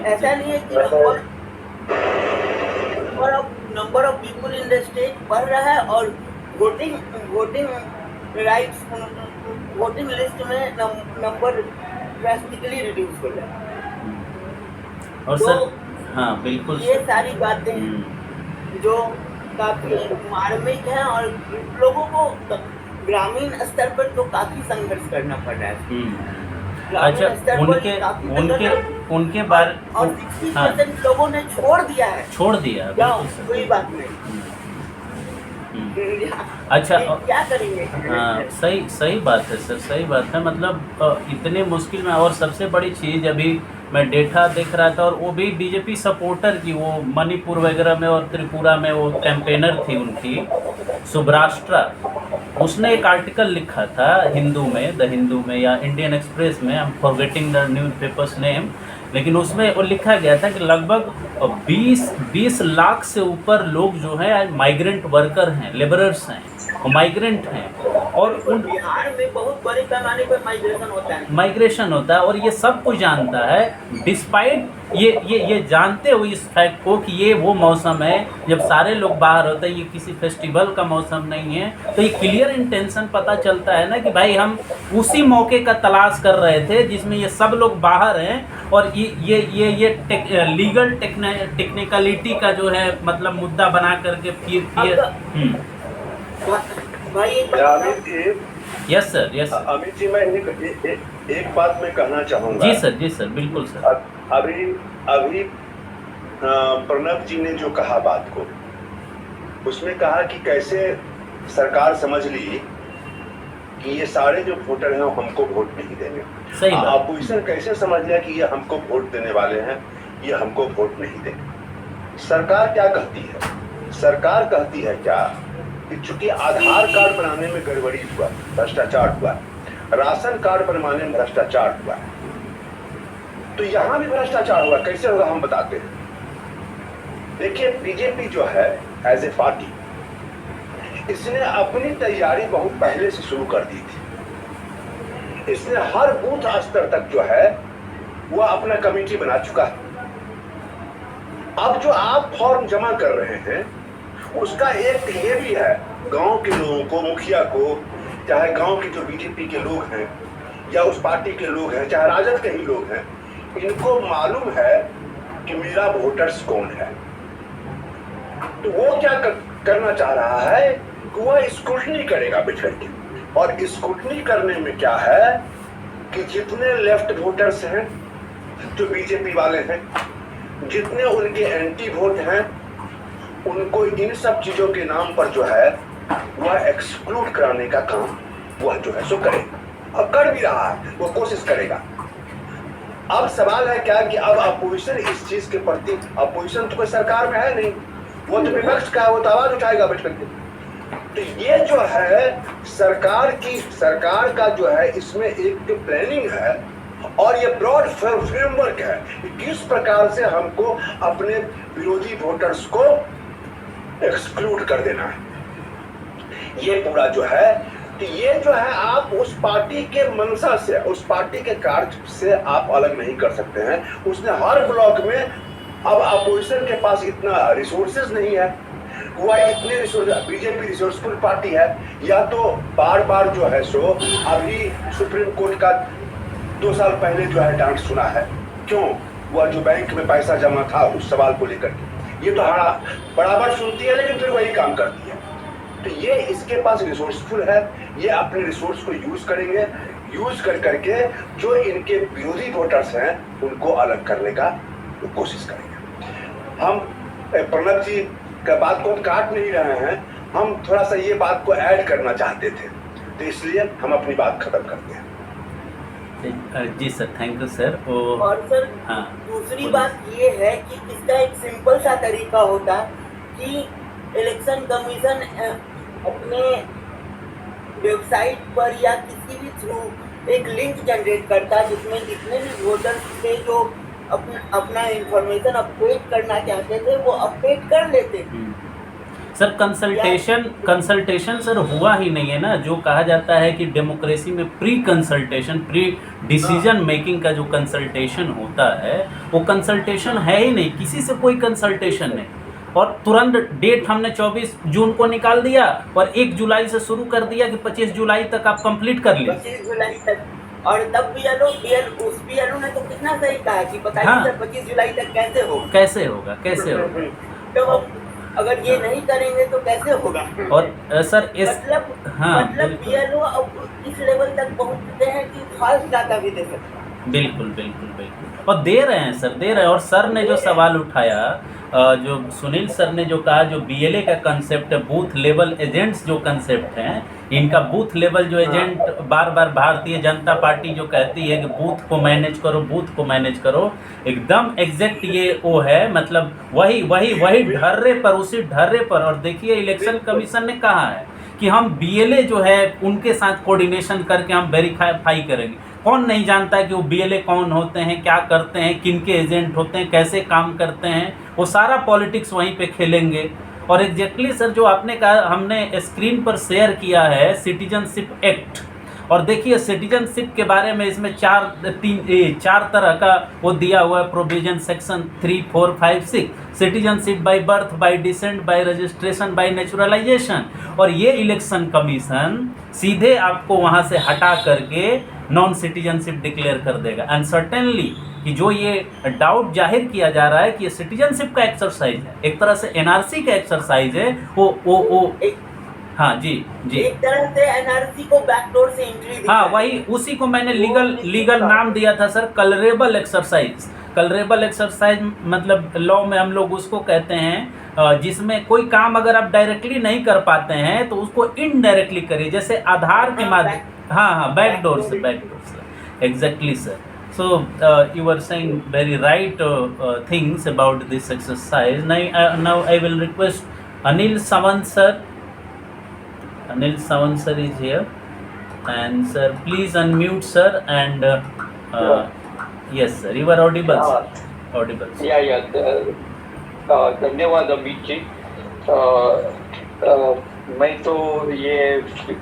ऐसा नहीं है कि number of people in the state बढ़ रहा है और वोटिंग राइट्स, वोटिंग लिस्ट में नंबर ड्रास्टिकली रिड्यूस हो जाए। और तो सर हाँ बिल्कुल ये सारी बातें जो काफी मार्मिक हैं, और लोगों को ग्रामीण स्तर पर तो काफी संघर्ष करना पड़ रहा है। अच्छा, उनके बारे और 60% लोगों ने छोड़ दिया है। कोई बात नहीं। अच्छा, क्या करेंगे? हाँ सही बात है सर, सही बात है। मतलब इतने मुश्किल में, और सबसे बड़ी चीज़ अभी मैं डेटा देख रहा था, और वो भी बीजेपी सपोर्टर की, वो मणिपुर वगैरह में और त्रिपुरा में वो कैंपेनर थी उनकी, सुब्राष्ट्रा, उसने एक आर्टिकल लिखा था द हिंदू में या इंडियन एक्सप्रेस में, I am forgetting the news papers name, लेकिन उसमें वो लिखा गया था कि लगभग 20 लाख से ऊपर लोग जो है माइग्रेंट वर्कर हैं, लेबरर्स हैं, माइग्रेंट हैं, और उन बिहार में बहुत बड़े पैमाने पर माइग्रेशन होता है, और ये सब कुछ जानता है, डिस्पाइट ये जानते हुए इस फैक्ट को कि ये वो मौसम है जब सारे लोग बाहर होते हैं, ये किसी फेस्टिवल का मौसम नहीं है। तो ये क्लियर इंटेंशन पता चलता है ना कि भाई हम उसी मौके का तलाश कर रहे थे जिसमें ये सब लोग बाहर हैं, और ये लीगल टेक्निकलिटी का जो है मतलब मुद्दा बना करके फिर yes sir, yes sir. Amit ji, मैं एक बात मैं कहना चाहूँगा। जी सर, बिल्कुल सर। अभी प्रणब जी ने जो कहा बात को, उसमें कहा कि कैसे सरकार समझ ली कि ये सारे जो वोटर हैं वो हमको वोट नहीं देंगे। सही बात। अपोजिशन कैसे समझ लिया कि ये हमको वोट देने वाले हैं, ये हमको वोट नहीं देंगे। सरकार क्या कहती है? सरकार कहती है क्या कि चूंकि आधार कार्ड बनाने में गड़बड़ी हुआ, भ्रष्टाचार हुआ, राशन कार्ड बनवाने में भ्रष्टाचार हुआ, तो यहाँ भी भ्रष्टाचार हुआ। कैसे होगा हम बताते हैं। देखिए, बीजेपी जो है एज ए पार्टी, इसने अपनी तैयारी बहुत पहले से शुरू कर दी थी। इसने हर बूथ स्तर तक जो है वो अपना कमेटी बना चुका है। अब जो आप फॉर्म जमा कर रहे हैं उसका एक ये भी है, गांव के लोगों को, मुखिया को, चाहे गांव के जो बीजेपी के लोग हैं या उस पार्टी के लोग हैं, चाहे राजद के ही लोग हैं, इनको मालूम है कि मेरा वोटर्स कौन है। तो वो क्या करना चाह रहा है कि वह स्क्रूटनी करेगा बैठ के, और स्क्रूटनी करने में क्या है कि जितने लेफ्ट वोटर्स हैं जो बीजेपी वाले हैं, जितने उनके एंटी वोट हैं, उनको इन सब चीजों के नाम पर जो है वह एक्सक्लूड कराने का काम वह जो है सो करे, अब कर भी रहा है, वो कोशिश करेगा। अब सवाल है क्या कि अब अपोजिशन इस चीज के प्रति, अपोजिशन तो कोई सरकार में है नहीं, वो तो विपक्ष का है, वो तो आवाज उठाएगा बैठ करके। तो ये जो है सरकार का जो है इसमें एक प्लानिंग है और ये ब्रॉड फ्रेमवर्क है कि किस प्रकार से हमको अपने विरोधी वोटर्स को एक्सक्लूड कर देना है। ये पूरा जो है, तो ये जो है आप उस पार्टी के मंशा से, उस पार्टी के कार्य से आप अलग नहीं कर सकते हैं। उसने हर ब्लॉक में, अब अपोजिशन के पास इतना रिसोर्सेज नहीं है, वह इतने रिसोर्स, बीजेपी रिसोर्सफुल पार्टी है, या तो बार बार जो है सो अभी सुप्रीम कोर्ट का 2 साल पहले जो है डांट सुना है, क्यों, वह जो बैंक में पैसा जमा था उस सवाल को लेकर के, ये तो बराबर सुनती है लेकिन फिर वही काम करती है। तो ये इसके पास रिसोर्सफुल है, ये अपने रिसोर्स को यूज करेंगे, यूज कर करके जो इनके विरोधी वोटर्स हैं उनको अलग करने का कोशिश करेंगे। हम प्रणब जी का बात को काट नहीं रहे हैं, हम थोड़ा सा ये बात को ऐड करना चाहते थे, तो इसलिए हम अपनी बात खत्म करते हैं। जी सर, थैंक यू सर। और सर हाँ, दूसरी बात ये है कि इसका एक सिंपल सा तरीका होता कि इलेक्शन कमीशन अपने वेबसाइट पर या किसी भी थ्रू एक लिंक जनरेट करता है जिसमें जितने भी वोटर्स थे जो अपना इंफॉर्मेशन अपडेट करना चाहते थे वो अपडेट कर लेते थे। सर कंसल्टेशन सर हुआ ही नहीं है ना। जो कहा जाता है कि डेमोक्रेसी में pre consultation, pre decision making का जो कंसल्टेशन होता है वो कंसल्टेशन है ही नहीं, किसी से कोई कंसल्टेशन नहीं। और तुरंत डेट हमने 24 जून को निकाल दिया और 1 जुलाई से शुरू कर दिया कि 25 जुलाई तक आप कंप्लीट कर लीजिए। 25 जुलाई तक, और तब BLO ने तो कितना सही कहा कि बताइए हाँ। सर 25 जुलाई तक कैसे होगा। तो अब अगर ये नहीं करेंगे तो कैसे होगा। और सर इस मतलब BLO अब इस लेवल तक पहुंचते हैं कि फास्ट डाटा भी दे सकते हैं। बिल्कुल और दे रहे हैं सर, दे रहे हैं। और सर ने जो सवाल उठाया, जो सुनील सर ने जो कहा, जो BLA का कंसेप्ट है, बूथ लेवल एजेंट्स जो कंसेप्ट हैं, इनका बूथ लेवल जो एजेंट बार बार भारतीय जनता पार्टी जो कहती है कि बूथ को मैनेज करो, बूथ को मैनेज करो, एकदम एग्जैक्ट ये वो है। मतलब वही ढर्रे पर, उसी ढर्रे पर। और देखिए इलेक्शन कमीशन ने कहा है कि हम BLA जो है उनके साथ कोऑर्डिनेशन करके हम वेरीफाई करेंगे। कौन नहीं जानता है कि वो BLA कौन होते हैं, क्या करते हैं, किन के एजेंट होते हैं, कैसे काम करते हैं, वो सारा पॉलिटिक्स वहीं पे खेलेंगे। और एग्जैक्टली सर जो आपने कहा, हमने स्क्रीन पर शेयर किया है सिटीजनशिप एक्ट। और देखिए सिटीजनशिप के बारे में इसमें चार तरह का वो दिया हुआ है provision, section 3, 4, 5, 6। Citizenship by birth, bye decent, bye registration, bye naturalisation. और ये इलेक्शन कमीशन सीधे आपको वहाँ से हटा करके नॉन सिटीजनशिप डिक्लेयर कर देगा। एंड सर्टेनली कि जो ये डाउट जाहिर किया जा रहा है कि ये सिटीजनशिप का एक्सरसाइज है, एक तरह से NRC का एक्सरसाइज है, वो हाँ जी एक तरह से NRC को बैकडोर से एंट्री। हाँ, वही उसी को मैंने लीगल नाम दिया था sir, colourable exercise. Colourable exercise मतलब लॉ में हम लोग उसको कहते हैं जिसमें कोई काम अगर आप डायरेक्टली नहीं कर पाते हैं तो उसको इनडायरेक्टली करिए, जैसे आधार के माध्यम। हाँ, बैकडोर से exactly sir. So you were saying very right things about this exercise. Now I will request Anil Sawant sir. Anil Sawant sir is here, and sir please unmute sir and yes sir, you are audible. Audible. धन्यवाद अमित जी। मैं तो ये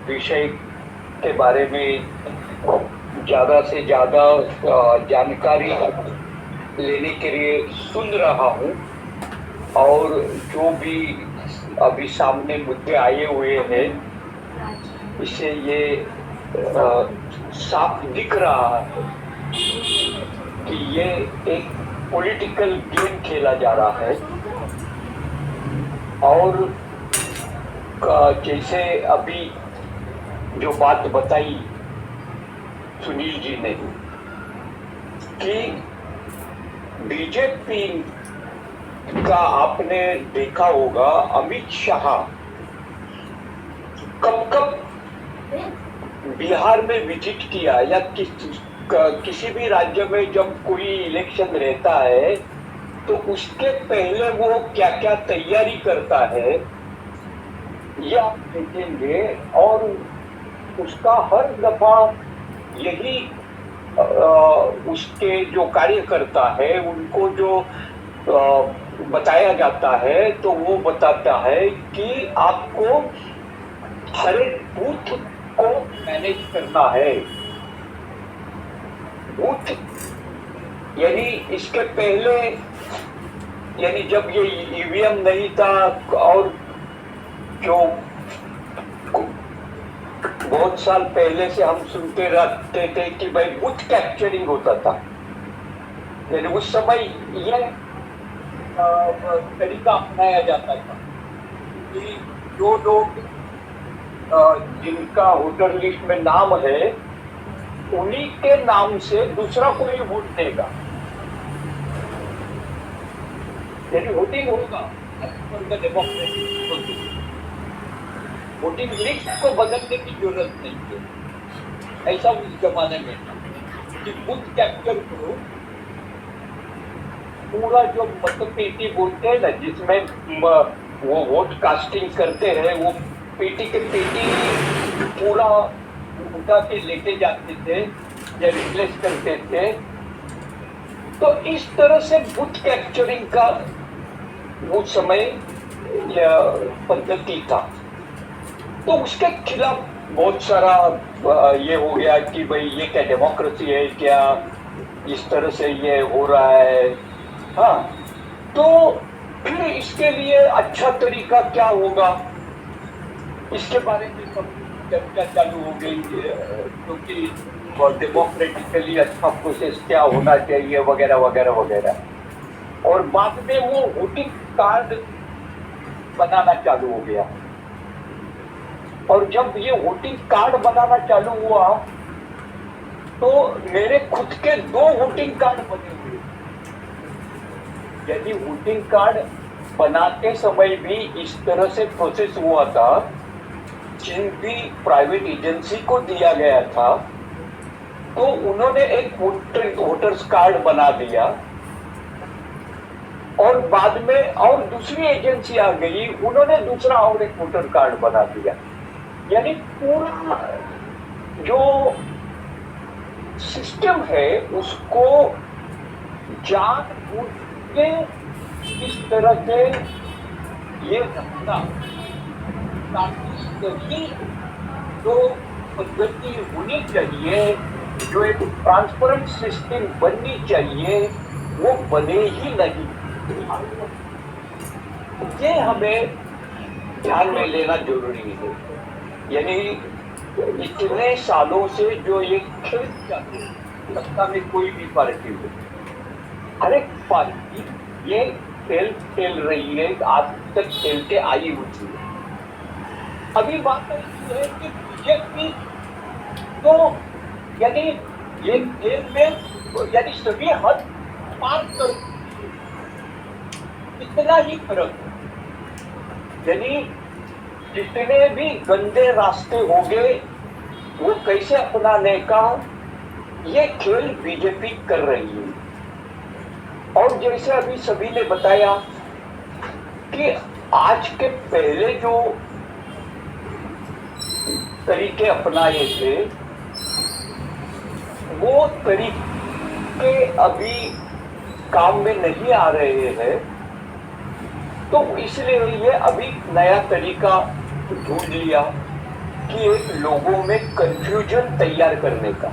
विषय के बारे में ज़्यादा से ज़्यादा जानकारी लेने के लिए सुन रहा हूँ, और जो भी अभी सामने मुद्दे आए हुए हैं इससे ये साफ दिख रहा है कि ये एक पॉलिटिकल गेम खेला जा रहा है। और जैसे अभी जो बात बताई सुनील जी ने कि बीजेपी का आपने देखा होगा, अमित शाह कब कब बिहार में विजिट किया या किसी भी राज्य में जब कोई इलेक्शन रहता है तो उसके पहले वो क्या क्या तैयारी करता है ये आप देखेंगे। और उसका हर दफा यही उसके जो कार्यकर्ता है उनको जो बताया जाता है तो वो बताता है कि आपको हर एक बूथ को मैनेज करना है। बूथ यानी इसके पहले, यानी जब ये ईवीएम नहीं था और जो बहुत साल पहले से हम सुनते रहते थे कि भाई बूथ कैप्चरिंग होता था, यानी उस समय यह तरीका अपनाया जाता था कि जो लोग जिनका वोटर लिस्ट में नाम है उन्हीं के नाम से दूसरा कोई वोट देगा, यानी वोटिंग होगा। वोटिंग लिस्ट को बदलने की जरूरत नहीं है, ऐसा उस जमाने में कि बूथ कैप्चर करो। पूरा जो मतपेटी बोलते हैं ना, जिसमें वो वोट कास्टिंग करते हैं, वो पेटी के पेटी पूरा उठा के लेके जाते थे या रिप्लेस करते थे। तो इस तरह से बूथ कैप्चरिंग का वो समय पद्धति था। तो उसके खिलाफ बहुत सारा ये हो गया कि भाई ये क्या डेमोक्रेसी है क्या, इस तरह से ये हो रहा है। हाँ, तो फिर इसके लिए अच्छा तरीका क्या होगा, इसके बारे में सब चर्चा चालू हो गई, क्योंकि डेमोक्रेटिकली अच्छा प्रोसेस क्या होना चाहिए वगैरह वगैरह वगैरह। और बाद में वो वोटिंग कार्ड बनाना चालू हो गया। और जब ये वोटिंग कार्ड बनाना चालू हुआ तो मेरे खुद के 2 वोटिंग कार्ड बने हुए। यदि वोटिंग कार्ड बनाते समय भी इस तरह से प्रोसेस हुआ था, जिन भी प्राइवेट एजेंसी को दिया गया था तो उन्होंने एक वोटर्स कार्ड बना दिया और बाद में और दूसरी एजेंसी आ गई, उन्होंने दूसरा और एक वोटर कार्ड बना दिया। यानी पूरा जो सिस्टम है उसको जानबूझ के इस तरह से ये रखना ताकि जो पद्धति होनी चाहिए, जो एक ट्रांसपेरेंट सिस्टम बननी चाहिए, वो बने ही नहीं। ये हमें ध्यान में लेना जरूरी है। यानी इतने सालों से जो ये खेल जाते हैं, सत्ता में कोई भी पार्टी हो, हर एक पार्टी ये खेल खेल रही है, आज तक खेलते आई हुई है। अभी बात ये है कि बीजेपी तो यानी ये खेल में यानी सभी हद पार कर, इतना ही फर्क है। यानी जितने भी गंदे रास्ते हो गए वो कैसे अपनाने का ये खेल बीजेपी कर रही है। और जैसे अभी सभी ने बताया कि आज के पहले जो तरीके अपनाए थे वो तरीके अभी काम में नहीं आ रहे हैं, तो इसलिए ये अभी नया तरीका ढूंढ लिया कि एक लोगों में कंफ्यूजन तैयार करने का।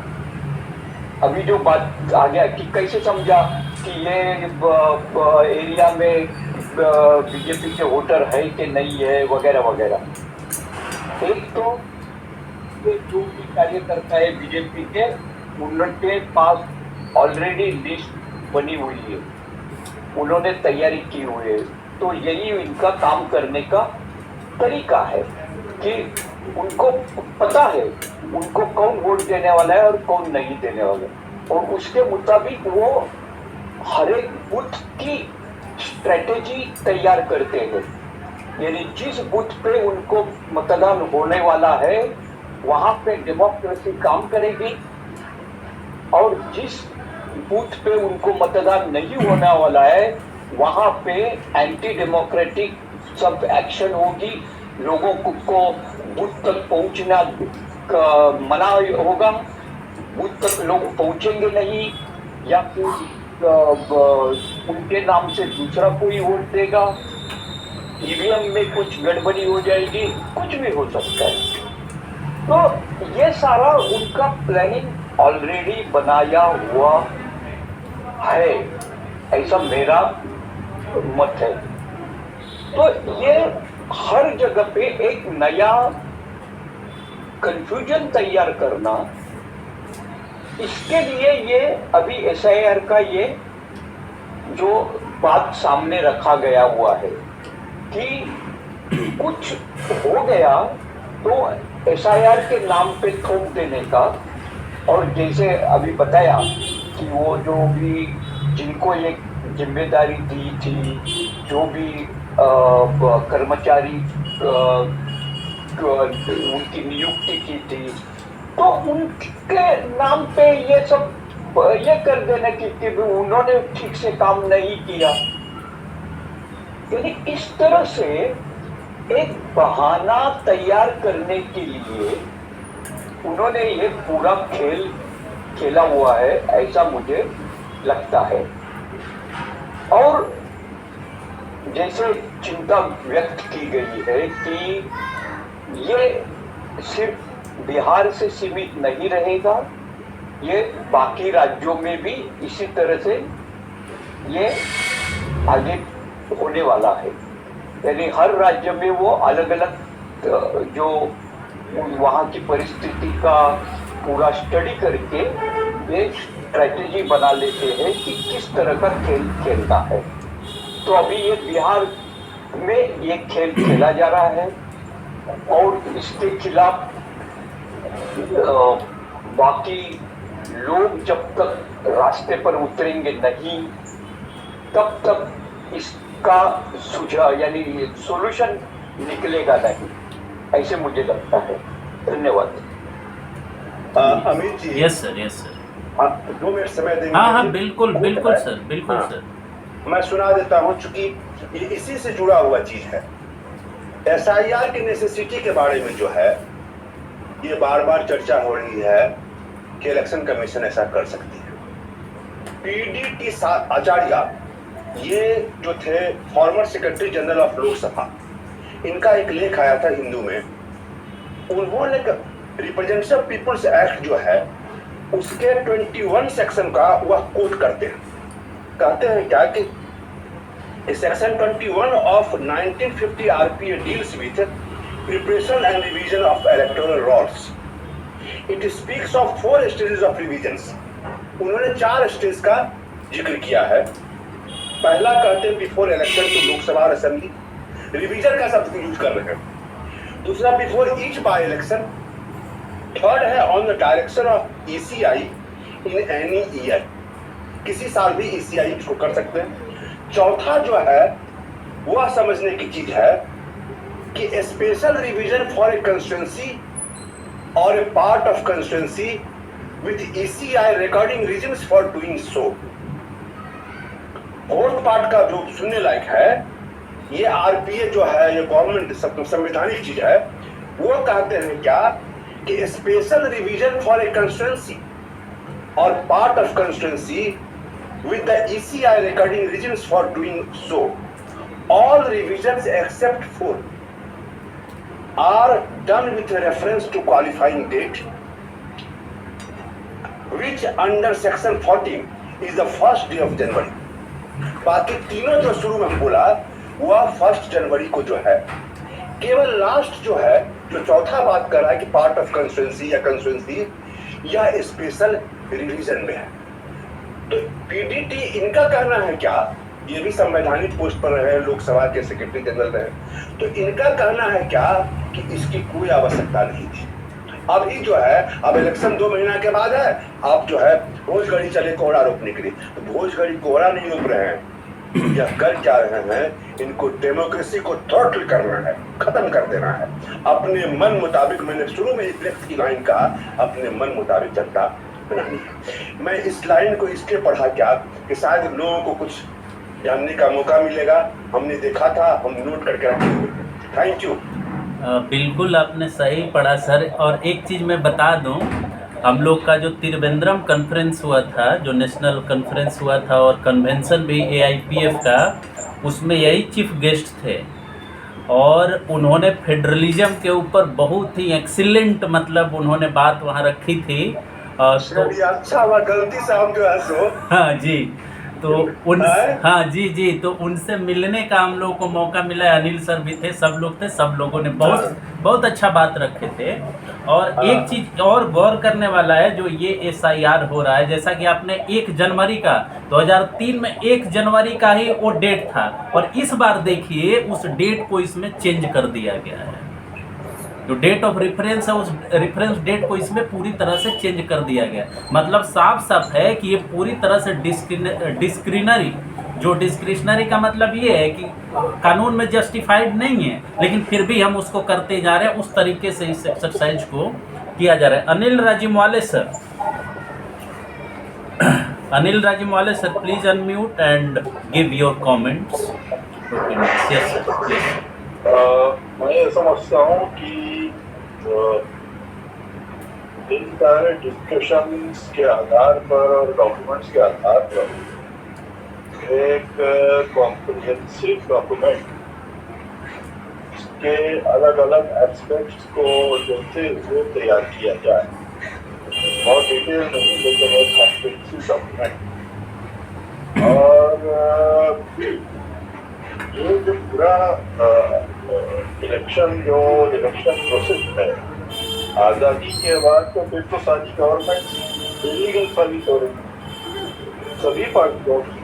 अभी जो बात आ गया कि कैसे समझा कि ये एरिया में बीजेपी के वोटर है कि नहीं है वगैरह वगैरह। एक तो ये जो भी कार्यकर्ता है बीजेपी के, उनके पास ऑलरेडी लिस्ट बनी हुई है, उन्होंने तैयारी की हुई है। तो यही इनका काम करने का तरीका है कि उनको पता है उनको कौन वोट देने वाला है और कौन नहीं देने वाला है, और उसके मुताबिक वो हर एक बूथ की स्ट्रेटेजी तैयार करते हैं, यानी जिस बूथ पे उनको मतदान होने वाला है वहां पे डेमोक्रेसी काम करेगी, और जिस बूथ पे उनको मतदान नहीं होने वाला है वहां पे एंटी डेमोक्रेटिक सब एक्शन होगी, लोगों को बूथ तक पहुंचना मना होगा, बूथ तक लोग पहुंचेंगे नहीं, या फिर उनके नाम से दूसरा कोई वोट देगा, ईवीएम में कुछ गड़बड़ी हो जाएगी, कुछ भी हो सकता है। तो ये सारा उनका प्लानिंग ऑलरेडी बनाया हुआ है, ऐसा मेरा मत है। तो ये हर जगह पे एक नया कंफ्यूजन तैयार करना, इसके लिए ये अभी एसआईआर का ये जो बात सामने रखा गया हुआ है कि कुछ हो गया तो एसआईआर के नाम पे थोप देने का, और जैसे अभी बताया कि वो जो भी जिनको एक जिम्मेदारी दी थी, जो भी कर्मचारी उनकी नियुक्ति की थी, तो उनके नाम पे ये सब ये कर देना कि उन्होंने ठीक से काम नहीं किया, यानी इस तरह से एक बहाना तैयार करने के लिए उन्होंने ये पूरा खेल खेला हुआ है, ऐसा मुझे लगता है। और जैसे चिंता व्यक्त की गई है कि ये सिर्फ बिहार से सीमित नहीं रहेगा, ये बाकी राज्यों में भी इसी तरह से ये आगे होने वाला है, यानी हर राज्य में वो अलग अलग जो वहाँ की परिस्थिति का पूरा स्टडी करके ये स्ट्रेटेजी बना लेते हैं कि किस तरह का खेल खेलना है। तो अभी ये बिहार में ये खेल खेला जा रहा है, और इसके खिलाफ बाकी लोग जब तक रास्ते पर उतरेंगे नहीं, तब तक इसका सुझाव यानी सॉल्यूशन निकलेगा नहीं, ऐसे मुझे लगता है। धन्यवाद। Amit ji. Yes sir, yes sir. 2 minute समय देंगे? हाँ, बिल्कुल बिल्कुल सर, बिल्कुल सर। मैं सुना देता हूँ, चूंकि ये इसी से जुड़ा हुआ चीज है। एसआईआर की नेसेसिटी के बारे में जो है ये बार बार चर्चा हो रही है कि इलेक्शन कमीशन ऐसा कर सकती है। पीडीटी आचार्य, ये जो थे former secretary general of Lok Sabha, इनका एक लेख आया था हिंदू में। उन्होंने रिप्रेजेंटेटिव पीपुल्स एक्ट जो है उसके 21 सेक्शन का वह कोट करते हैं। कहते हैं क्या कि section 21 of 1950 RPA deals with preparation and revision of electoral rolls. It speaks of 4 stages of revisions. उन्होंने 4 स्टेज का जिक्र किया है। पहला कहते हैं बिफोर इलेक्शन टू लोकसभा और असेंबली, रिवीजन का शब्द यूज कर रहे हैं। दूसरा before each by election. Third है on the direction of ECI in any year, किसी साल भी ईसीआई इसको कर सकते हैं। चौथा जो है वह समझने की चीज है कि special revision for a constituency और a part of constituency with ECI recording reasons for doing so. Fourth part का जो सुनने लायक है, ये आरपीए जो है, ये गवर्नमेंट संवैधानिक चीज है। वो कहते हैं क्या कि special revision for a constituency और part of constituency with the ECI recording reasons for doing so, all revisions except 4 are done with reference to qualifying date, which under section 14 is the first day of January. बाकी तीनों जो शुरू में बोला वह 1 जनवरी को जो है। केवल लास्ट जो है, जो चौथा बात कर रहा है कि पार्ट ऑफ कंस्टिट्यूंसी या कंस्टिट्यूंसी, यह स्पेशल रिवीजन में है। तो पीडीटी इनका कहना है क्या, ये भी संवैधानिक पोस्ट पर रहे, लोकसभा के सेक्रेटरी जनरल रहे, तो इनका कहना है क्या कि इसकी कोई आवश्यकता नहीं थी। अभी जो है अब इलेक्शन 2 महीना के बाद है, अब जो है भोजगढ़ी चले कोहरा रोकने के लिए, तो भोजगढ़ी कोहरा नहीं रोक रहे हैं, यह कर क्या रहे हैं, इनको डेमोक्रेसी को थ्रॉटल करना है, खत्म कर देना है अपने मन मुताबिक। मैंने शुरू में एक व्यक्ति की लाइन कहा, अपने मन मुताबिक जनता बनानी है। मैं इस लाइन को इसलिए पढ़ा क्या कि शायद लोगों को कुछ जानने का मौका मिलेगा, हमने देखा था, हम नोट करके रखे हुए थे। Thank you. बिल्कुल आपने सही पढ़ा सर। और एक चीज़ मैं बता दूं, हम लोग का जो त्रिवेंद्रम कॉन्फ्रेंस हुआ था, जो नेशनल कॉन्फ्रेंस हुआ था और कन्वेंशन भी AIPF का, उसमें यही चीफ गेस्ट थे और उन्होंने फेडरलिज्म के ऊपर बहुत ही एक्सीलेंट मतलब उन्होंने बात वहाँ रखी थी। तो अच्छा हुआ, गलती से हम जो है सो हाँ जी, तो हाँ जी, तो उनसे मिलने का हम लोगों को मौका मिला। अनिल सर भी थे, सब लोग थे, सब लोगों ने बहुत अच्छा बात रखे थे। और एक चीज़ और गौर करने वाला है, जो ये SIR हो रहा है, जैसा कि आपने 1 जनवरी का 2003 में 1 जनवरी का ही वो डेट था, और इस बार देखिए उस डेट को इसमें चेंज कर दिया गया है। जो डेट ऑफ रेफरेंस है, उस रेफरेंस डेट को इसमें पूरी तरह से चेंज कर दिया गया। मतलब साफ साफ है कि ये पूरी तरह से डिस्क्रिशनरी, जो डिस्क्रिशनरी का मतलब ये है कि कानून में जस्टिफाइड नहीं है, लेकिन फिर भी हम उसको करते जा रहे हैं, उस तरीके से इस एक्सरसाइज को किया जा रहा है। Anil Rajimwale sir, Anil Rajimwale sir, please unmute and give your comments. Yes sir, yes. मैं समझता हूँ कि इन सारे डिस्कशंस के आधार पर और डॉक्यूमेंट्स के आधार पर एक कॉम्प्रिहेंसिव डॉक्यूमेंट के अलग अलग एस्पेक्ट्स को जोड़ते हुए तैयार किया जाए। बहुत डिटेल नहीं, लेकिन एक कॉम्प्रिहेंसिव डॉक्यूमेंट। और ये जो पूरा इलेक्शन प्रोसेस है, आज़ादी के बाद तो फिर तो सारी गवर्नमेंट इलीगल साबित हो रही, सभी पार्टियों की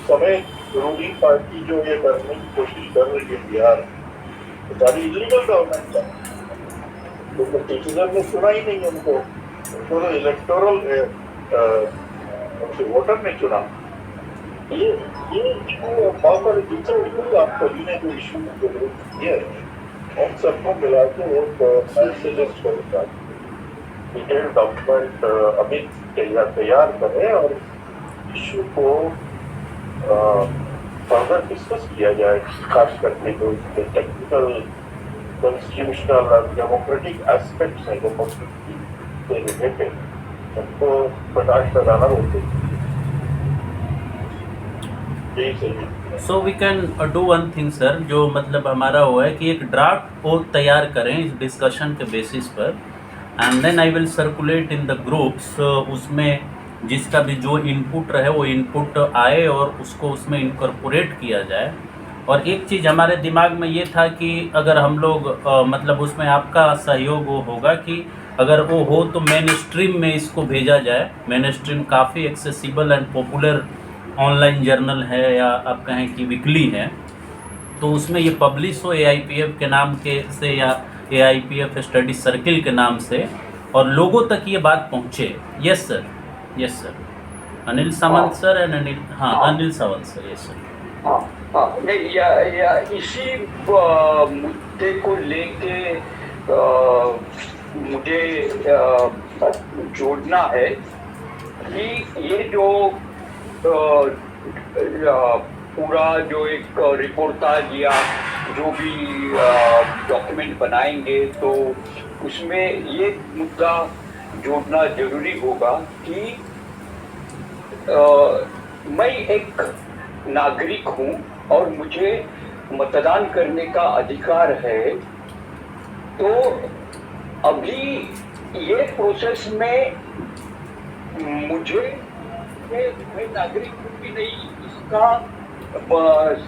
समेत रूलिंग पार्टी जो ये करने की कोशिश कर रही है बिहार, तो सारी इलीगल गवर्नमेंट है। तो सिटीजन ने चुना ही नहीं उनको तो इलेक्टोरल वोटर ने चुना। ये बहुत सारे दूसरे इशूज आपको जो इशू ये उन सबको मिला के एक मैं सजेस्ट करूँगा डिटेल डॉक्यूमेंट अभी तैयार करें और इशू को फर्दर डिस्कस किया जाए, खास करके जो टेक्निकल, कॉन्स्टिट्यूशनल और डेमोक्रेटिक एस्पेक्ट्स हैं डेमोक्रेसी से रिलेटेड, उनको प्रकाश लगाना होते हैं। So we can do one thing sir, जो मतलब हमारा हुआ है कि एक ड्राफ्ट को तैयार करें इस डिस्कशन के बेसिस पर, and then I will circulate in the groups. उसमें जिसका भी जो इनपुट रहे वो इनपुट आए और उसको उसमें इनकॉर्पोरेट किया जाए। और एक चीज़ हमारे दिमाग में ये था कि अगर हम लोग मतलब उसमें आपका सहयोग वो होगा कि अगर वो हो तो मेन स्ट्रीम में इसको भेजा जाए। मेन स्ट्रीम काफ़ी accessible and popular online journal है, या आप कहें कि वीकली है, तो उसमें ये पब्लिश हो AIPF के नाम के से या AIPF स्टडी सर्किल के नाम से, और लोगों तक ये बात पहुँचे। Yes sir, yes sir. Anil Sawant sir and Anil, हाँ Anil Sawant sir, yes sir. नहीं, या इसी मुद्दे को लेके मुझे जोड़ना है कि ये जो पूरा जो एक रिपोर्टाज या जो भी डॉक्यूमेंट बनाएंगे, तो उसमें ये मुद्दा जोड़ना जरूरी होगा कि मैं एक नागरिक हूँ और मुझे मतदान करने का अधिकार है। तो अभी ये प्रोसेस में मुझे मैं नागरिक हूँ कि नहीं, इसका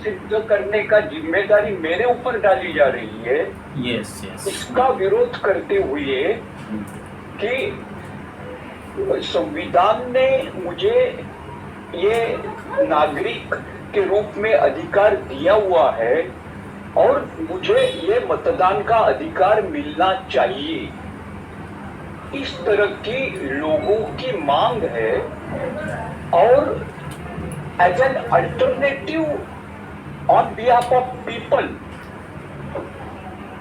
सिद्ध करने का जिम्मेदारी मेरे ऊपर डाली जा रही है। Yes yes. इसका विरोध करते हुए कि संविधान ने मुझे ये नागरिक के रूप में अधिकार दिया हुआ है और मुझे ये मतदान का अधिकार मिलना चाहिए। इस तरह की लोगों की मांग है। और as an alternative on behalf of people,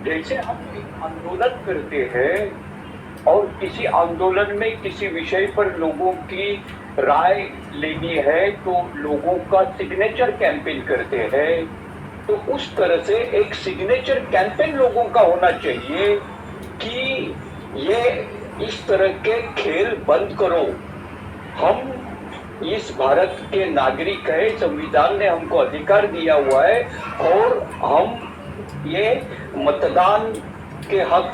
जैसे हम एक आंदोलन करते हैं और किसी आंदोलन में किसी विषय पर लोगों की राय लेनी है तो लोगों का सिग्नेचर कैंपेन करते हैं, तो उस तरह से एक सिग्नेचर कैंपेन लोगों का होना चाहिए कि ये इस तरह के खेल बंद करो। हम इस भारत के नागरिक है, संविधान ने हमको अधिकार दिया हुआ है और हम ये मतदान के हक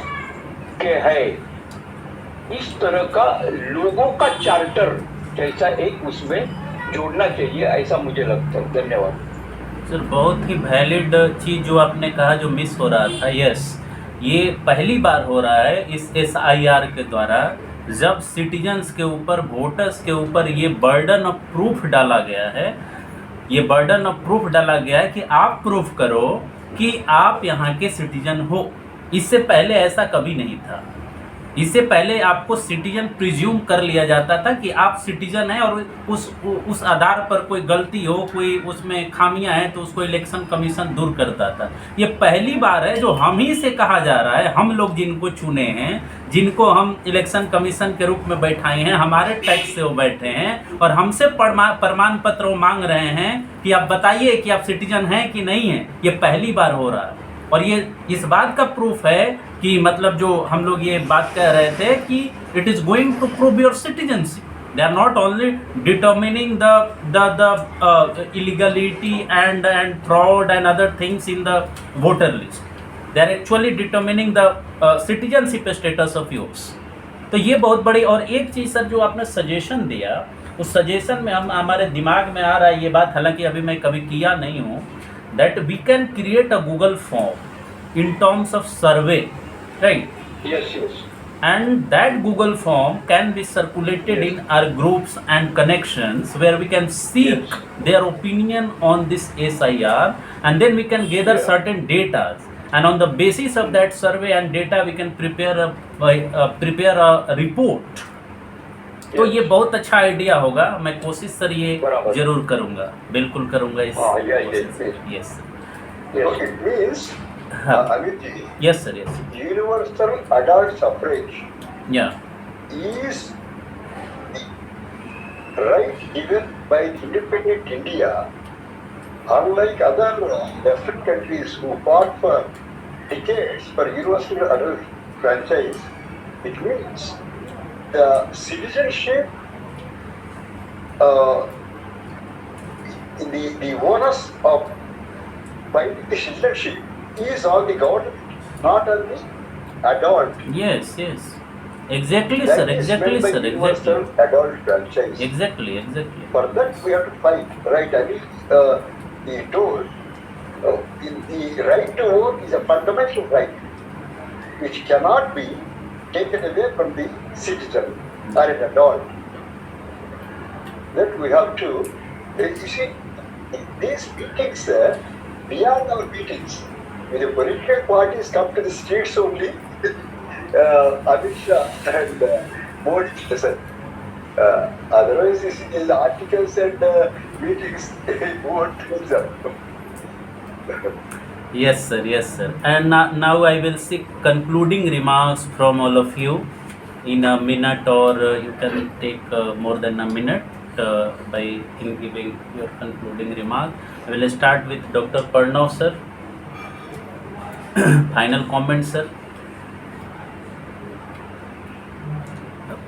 के है। इस तरह का लोगों का चार्टर जैसा एक उसमें जोड़ना चाहिए, ऐसा मुझे लगता है। धन्यवाद सर, बहुत ही वैलिड चीज़ जो आपने कहा, जो मिस हो रहा था। यस, ये पहली बार हो रहा है इस SIR के द्वारा, जब सिटीजन्स के ऊपर, वोटर्स के ऊपर ये बर्डन ऑफ प्रूफ डाला गया है। ये बर्डन ऑफ प्रूफ डाला गया है कि आप प्रूफ करो कि आप यहाँ के सिटीजन हो। इससे पहले ऐसा कभी नहीं था। इससे पहले आपको सिटीजन प्रिज्यूम कर लिया जाता था कि आप सिटीजन हैं, और उस आधार पर कोई गलती हो, कोई उसमें खामियां हैं, तो उसको इलेक्शन कमीशन दूर करता था। ये पहली बार है जो हम ही से कहा जा रहा है, हम लोग जिनको चुने हैं, जिनको हम इलेक्शन कमीशन के रूप में बैठाए हैं, हमारे टैक्स से वो बैठे हैं, और हमसे प्रमाण पत्र वो मांग रहे हैं कि आप बताइए कि आप सिटीजन हैं कि नहीं हैं। ये पहली बार हो रहा है, और ये इस बात का प्रूफ है कि मतलब जो हम लोग ये बात कह रहे थे कि it is going to prove your citizenship. They are not only determining the illegality and fraud and other things in the voter list, they are actually determining the citizenship status of yours. तो ये बहुत बड़ी। और एक चीज़ sir, जो आपने suggestion दिया, उस सजेशन में हमारे दिमाग में आ रहा है ये बात, हालांकि अभी मैं कभी किया नहीं हूँ, that we can create a Google form in terms of survey, right? Yes, yes. And that Google form can be circulated in our groups and connections, where we can seek their opinion on this SIR, and then we can gather certain data, and on the basis of that survey and data we can prepare a report. तो ये बहुत अच्छा idea होगा। मैं कोशिश sir ये जरूर करूँगा, बिल्कुल करूँगा इस। Yes It means, Amit ji, yes sir, yes, universal adult suffrage या, is the right given by independent India, unlike other Western countries who fought for decades for universal adult franchise. It means the citizenship, the onus of finding the citizenship is on the government, not on the adult. yes, yes, exactly That sir, is exactly meant by sir, universal exactly, adult franchise. exactly, exactly. For that we have to fight, right? He told, the right to vote is a fundamental right, which cannot be taken away from the citizen or an adult. That we have to, you see, these meetings, beyond our meetings, when the political parties come to the streets only, Amit Shah and Modi listen. Otherwise, you see, these articles and meetings, they won't use them. Yes sir, yes sir. And now I will seek concluding remarks from all of you in a minute, or you can take more than a minute by giving your concluding remark. I will start with Dr. Parnav sir. Final comment sir.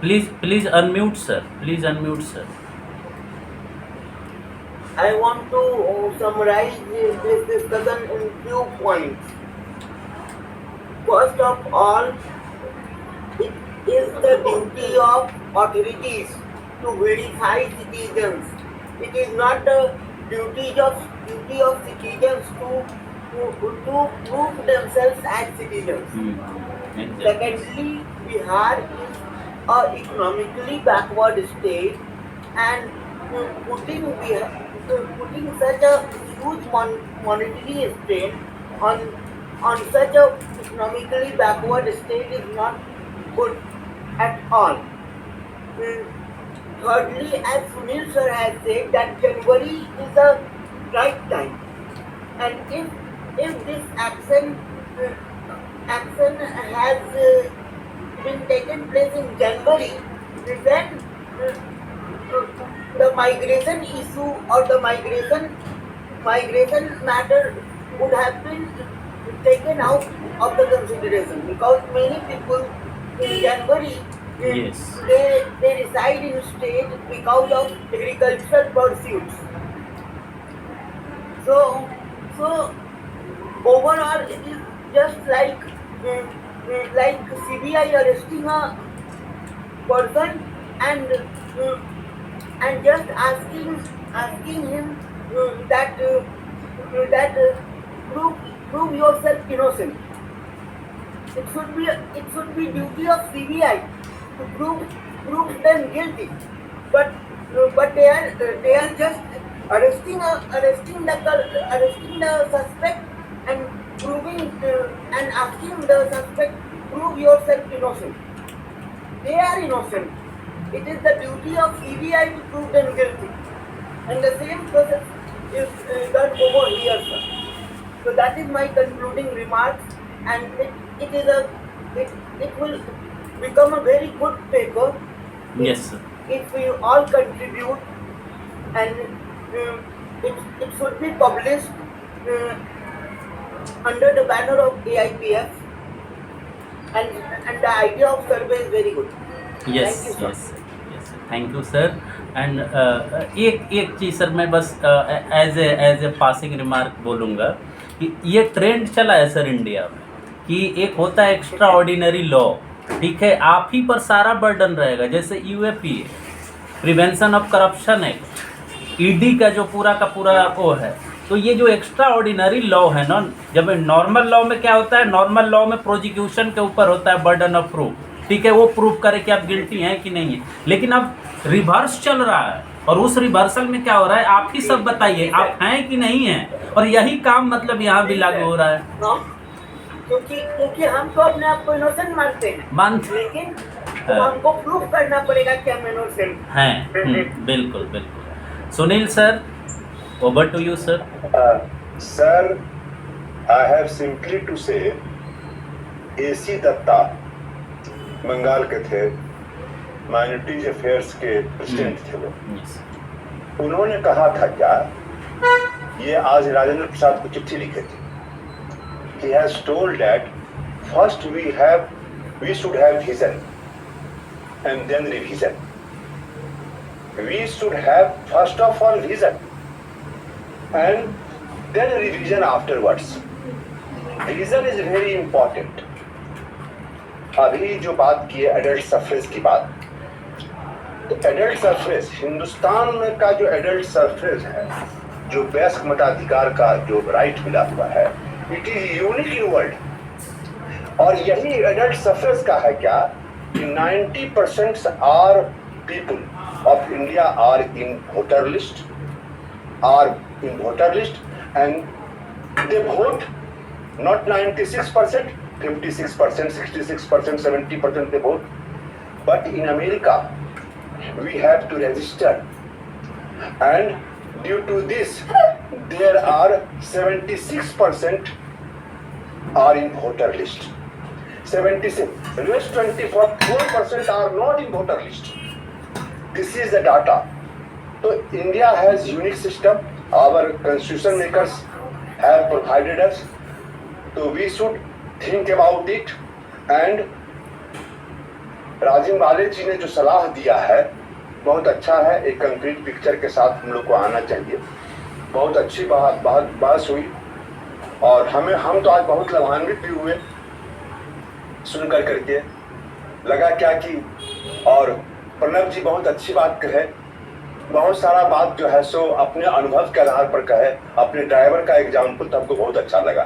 Please unmute sir. Please unmute sir. I want to summarize this discussion in few points. First of all, it is the duty of authorities to verify citizens. It is not the duty of citizens to prove themselves as citizens. Exactly. Secondly, Bihar is an economically backward state, and putting such a huge monetary strain on such a economically backward state is not good. at all. Thirdly, as Sunil sir has said, that January is the right time, and if this action has been taken place in January, then the migration issue or the migration matter would have been taken out of the consideration, because many people in January Yes. they reside in state because of agricultural pursuits. So overall it is just like CBI arresting a person and just asking him that prove yourself innocent. It should be duty of CBI to prove them guilty, but they are just arresting the suspect and proving and asking the suspect, prove yourself innocent. They are innocent. It is the duty of CBI to prove them guilty, and the same process is done over here, sir. So that is my concluding remarks, and it will become a very good paper Yes, sir. if we all contribute, and it should be published under the banner of AIPF, and the idea of survey is very good. Yes Thank you, sir. Yes yes thank you sir. And एक चीज़ sir मैं बस as a passing remark बोलूँगा कि ये trend चला है sir India में कि एक होता है एक्स्ट्रा ऑर्डिनरी लॉ, ठीक है, आप ही पर सारा बर्डन रहेगा, जैसे UAPA prevention of corruption act, ED का जो पूरा का पूरा वो है। तो ये जो एक्स्ट्रा ऑर्डिनरी लॉ है ना, जब नॉर्मल लॉ में क्या होता है, नॉर्मल लॉ में प्रोसिक्यूशन के ऊपर होता है बर्डन ऑफ प्रूफ, ठीक है, वो प्रूफ करे कि आप गिल्टी हैं कि नहीं है। लेकिन अब रिवर्स चल रहा है, और उस रिवर्सल में क्या हो रहा है, आप ही सब बताइए आप हैं कि नहीं हैं, और यही काम मतलब यहाँ भी लागू हो रहा है। क्योंकि हम तो अपने आप को इनोसेंट मानते हैं, लेकिन तो हमको प्रूफ करना पड़ेगा कि हम इनोसेंट हैं। बिल्कुल बिल्कुल। Sunil sir, over to you sir. Sir, I have simply to say, AC Datta Bengal के थे, माइनॉरिटीज अफेयर्स के प्रेसिडेंट थे वो। उन्होंने कहा था क्या, ये आज राजेंद्र प्रसाद को चिट्ठी लिखे थे। He has told that first we should have vision and then revision. We should have first of all vision and then revision afterwards. Vision is very important. अभी जो बात की है एडल्ट सफरेज की बात, तो एडल्ट सफरेज हिंदुस्तान में का जो एडल्ट सफरेज है, जो वयस्क मताधिकार का जो राइट मिला हुआ है, it is unique in world. और यही एडल्ट सफरेज का है क्या कि 90% are people of India are in voter list and they vote, not 96%, 56%, 66%, 70% they vote. But in America, we have to register, and due to this, there are 76% are in voter list. 76. Rest 24% are not in voter list. This is the data. So India has unique system. Our constitution makers have provided us. So we should think about it, and Rajiv वाले जी ने जो सलाह दिया है बहुत अच्छा है। एक कंक्रीट पिक्चर के साथ हम लोग को आना चाहिए। बहुत अच्छी बात हुई, और हम तो आज बहुत लाभान्वित भी हुए सुन करके। लगा क्या कि, और प्रणव जी बहुत अच्छी बात कहे, बहुत सारा बात जो है सो अपने अनुभव के आधार पर कहे, अपने ड्राइवर का एग्जाम्पल तो हमको बहुत अच्छा लगा।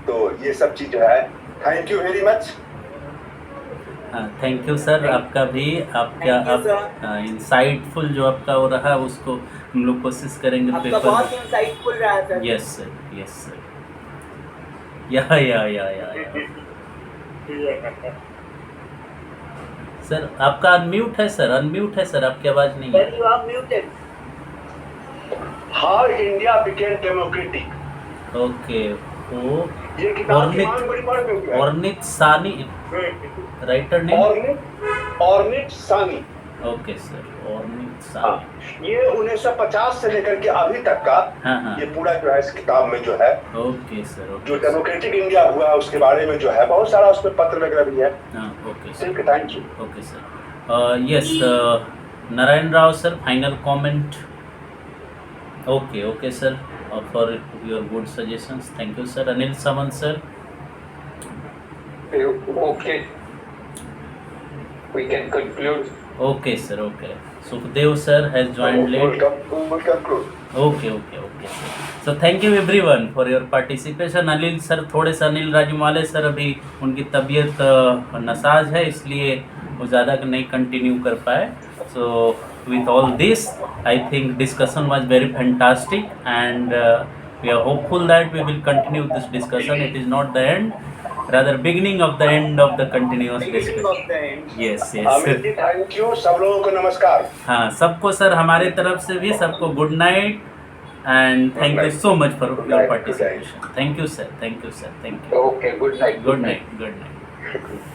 तो ये सब चीज़ जो है, thank you very much. Thank you sir, आपका भी, आपका इंसाइटफुल जो आपका हो रहा है उसको हम लोग कोशिश करेंगे आपका बहुत इंसाइटफुल रहा sir. Yes sir, yes sir. या सर आपका अनम्यूट है सर, अनम्यूट है सर, आपकी आवाज़ नहीं है। When you are muted. How India became democratic, okay, वो ये किताब की मांग बड़ी बढ़ गई है। ऑर्निथ सानी राइटर नेम। ऑर्निथ सानी। ओके सर, ऑर्निथ हाँ, सानी। ये 1950 से लेकर के अभी तक का हाँ हाँ, ये पूरा जो है इस किताब में जो है ओके सर, जो ओके डेमोक्रेटिक इंडिया हुआ उसके बारे में जो है बहुत सारा उसमें पत्र वगैरह भी है। हाँ, ओके सर, ठीक है, thank you. Okay sir. Yes, Narayan Rao sir, final comment. Okay okay sir, for your good suggestions, thank you sir. Anil Sawant sir. Okay, we can conclude. Okay sir, okay. Sukhdev sir has joined late. We'll conclude. Okay okay okay sir. So thank you everyone for your participation. Anil sir, थोड़े से Anil राजमाले sir अभी उनकी तबीयत नसाज है, इसलिए वो ज़्यादा नहीं कंटिन्यू कर पाए। सो with all this, I think discussion was very fantastic, and we are hopeful that we will continue this discussion. It is not the end, rather beginning of the end of the continuous discussion. Yes, yes. Amit ji thank you, सब लोगों को नमस्कार। हाँ, सबको sir हमारे तरफ से भी सबको good night, and thank you so much for your participation. Thank you sir, thank you sir, thank you. Okay, good night. Good night, good night.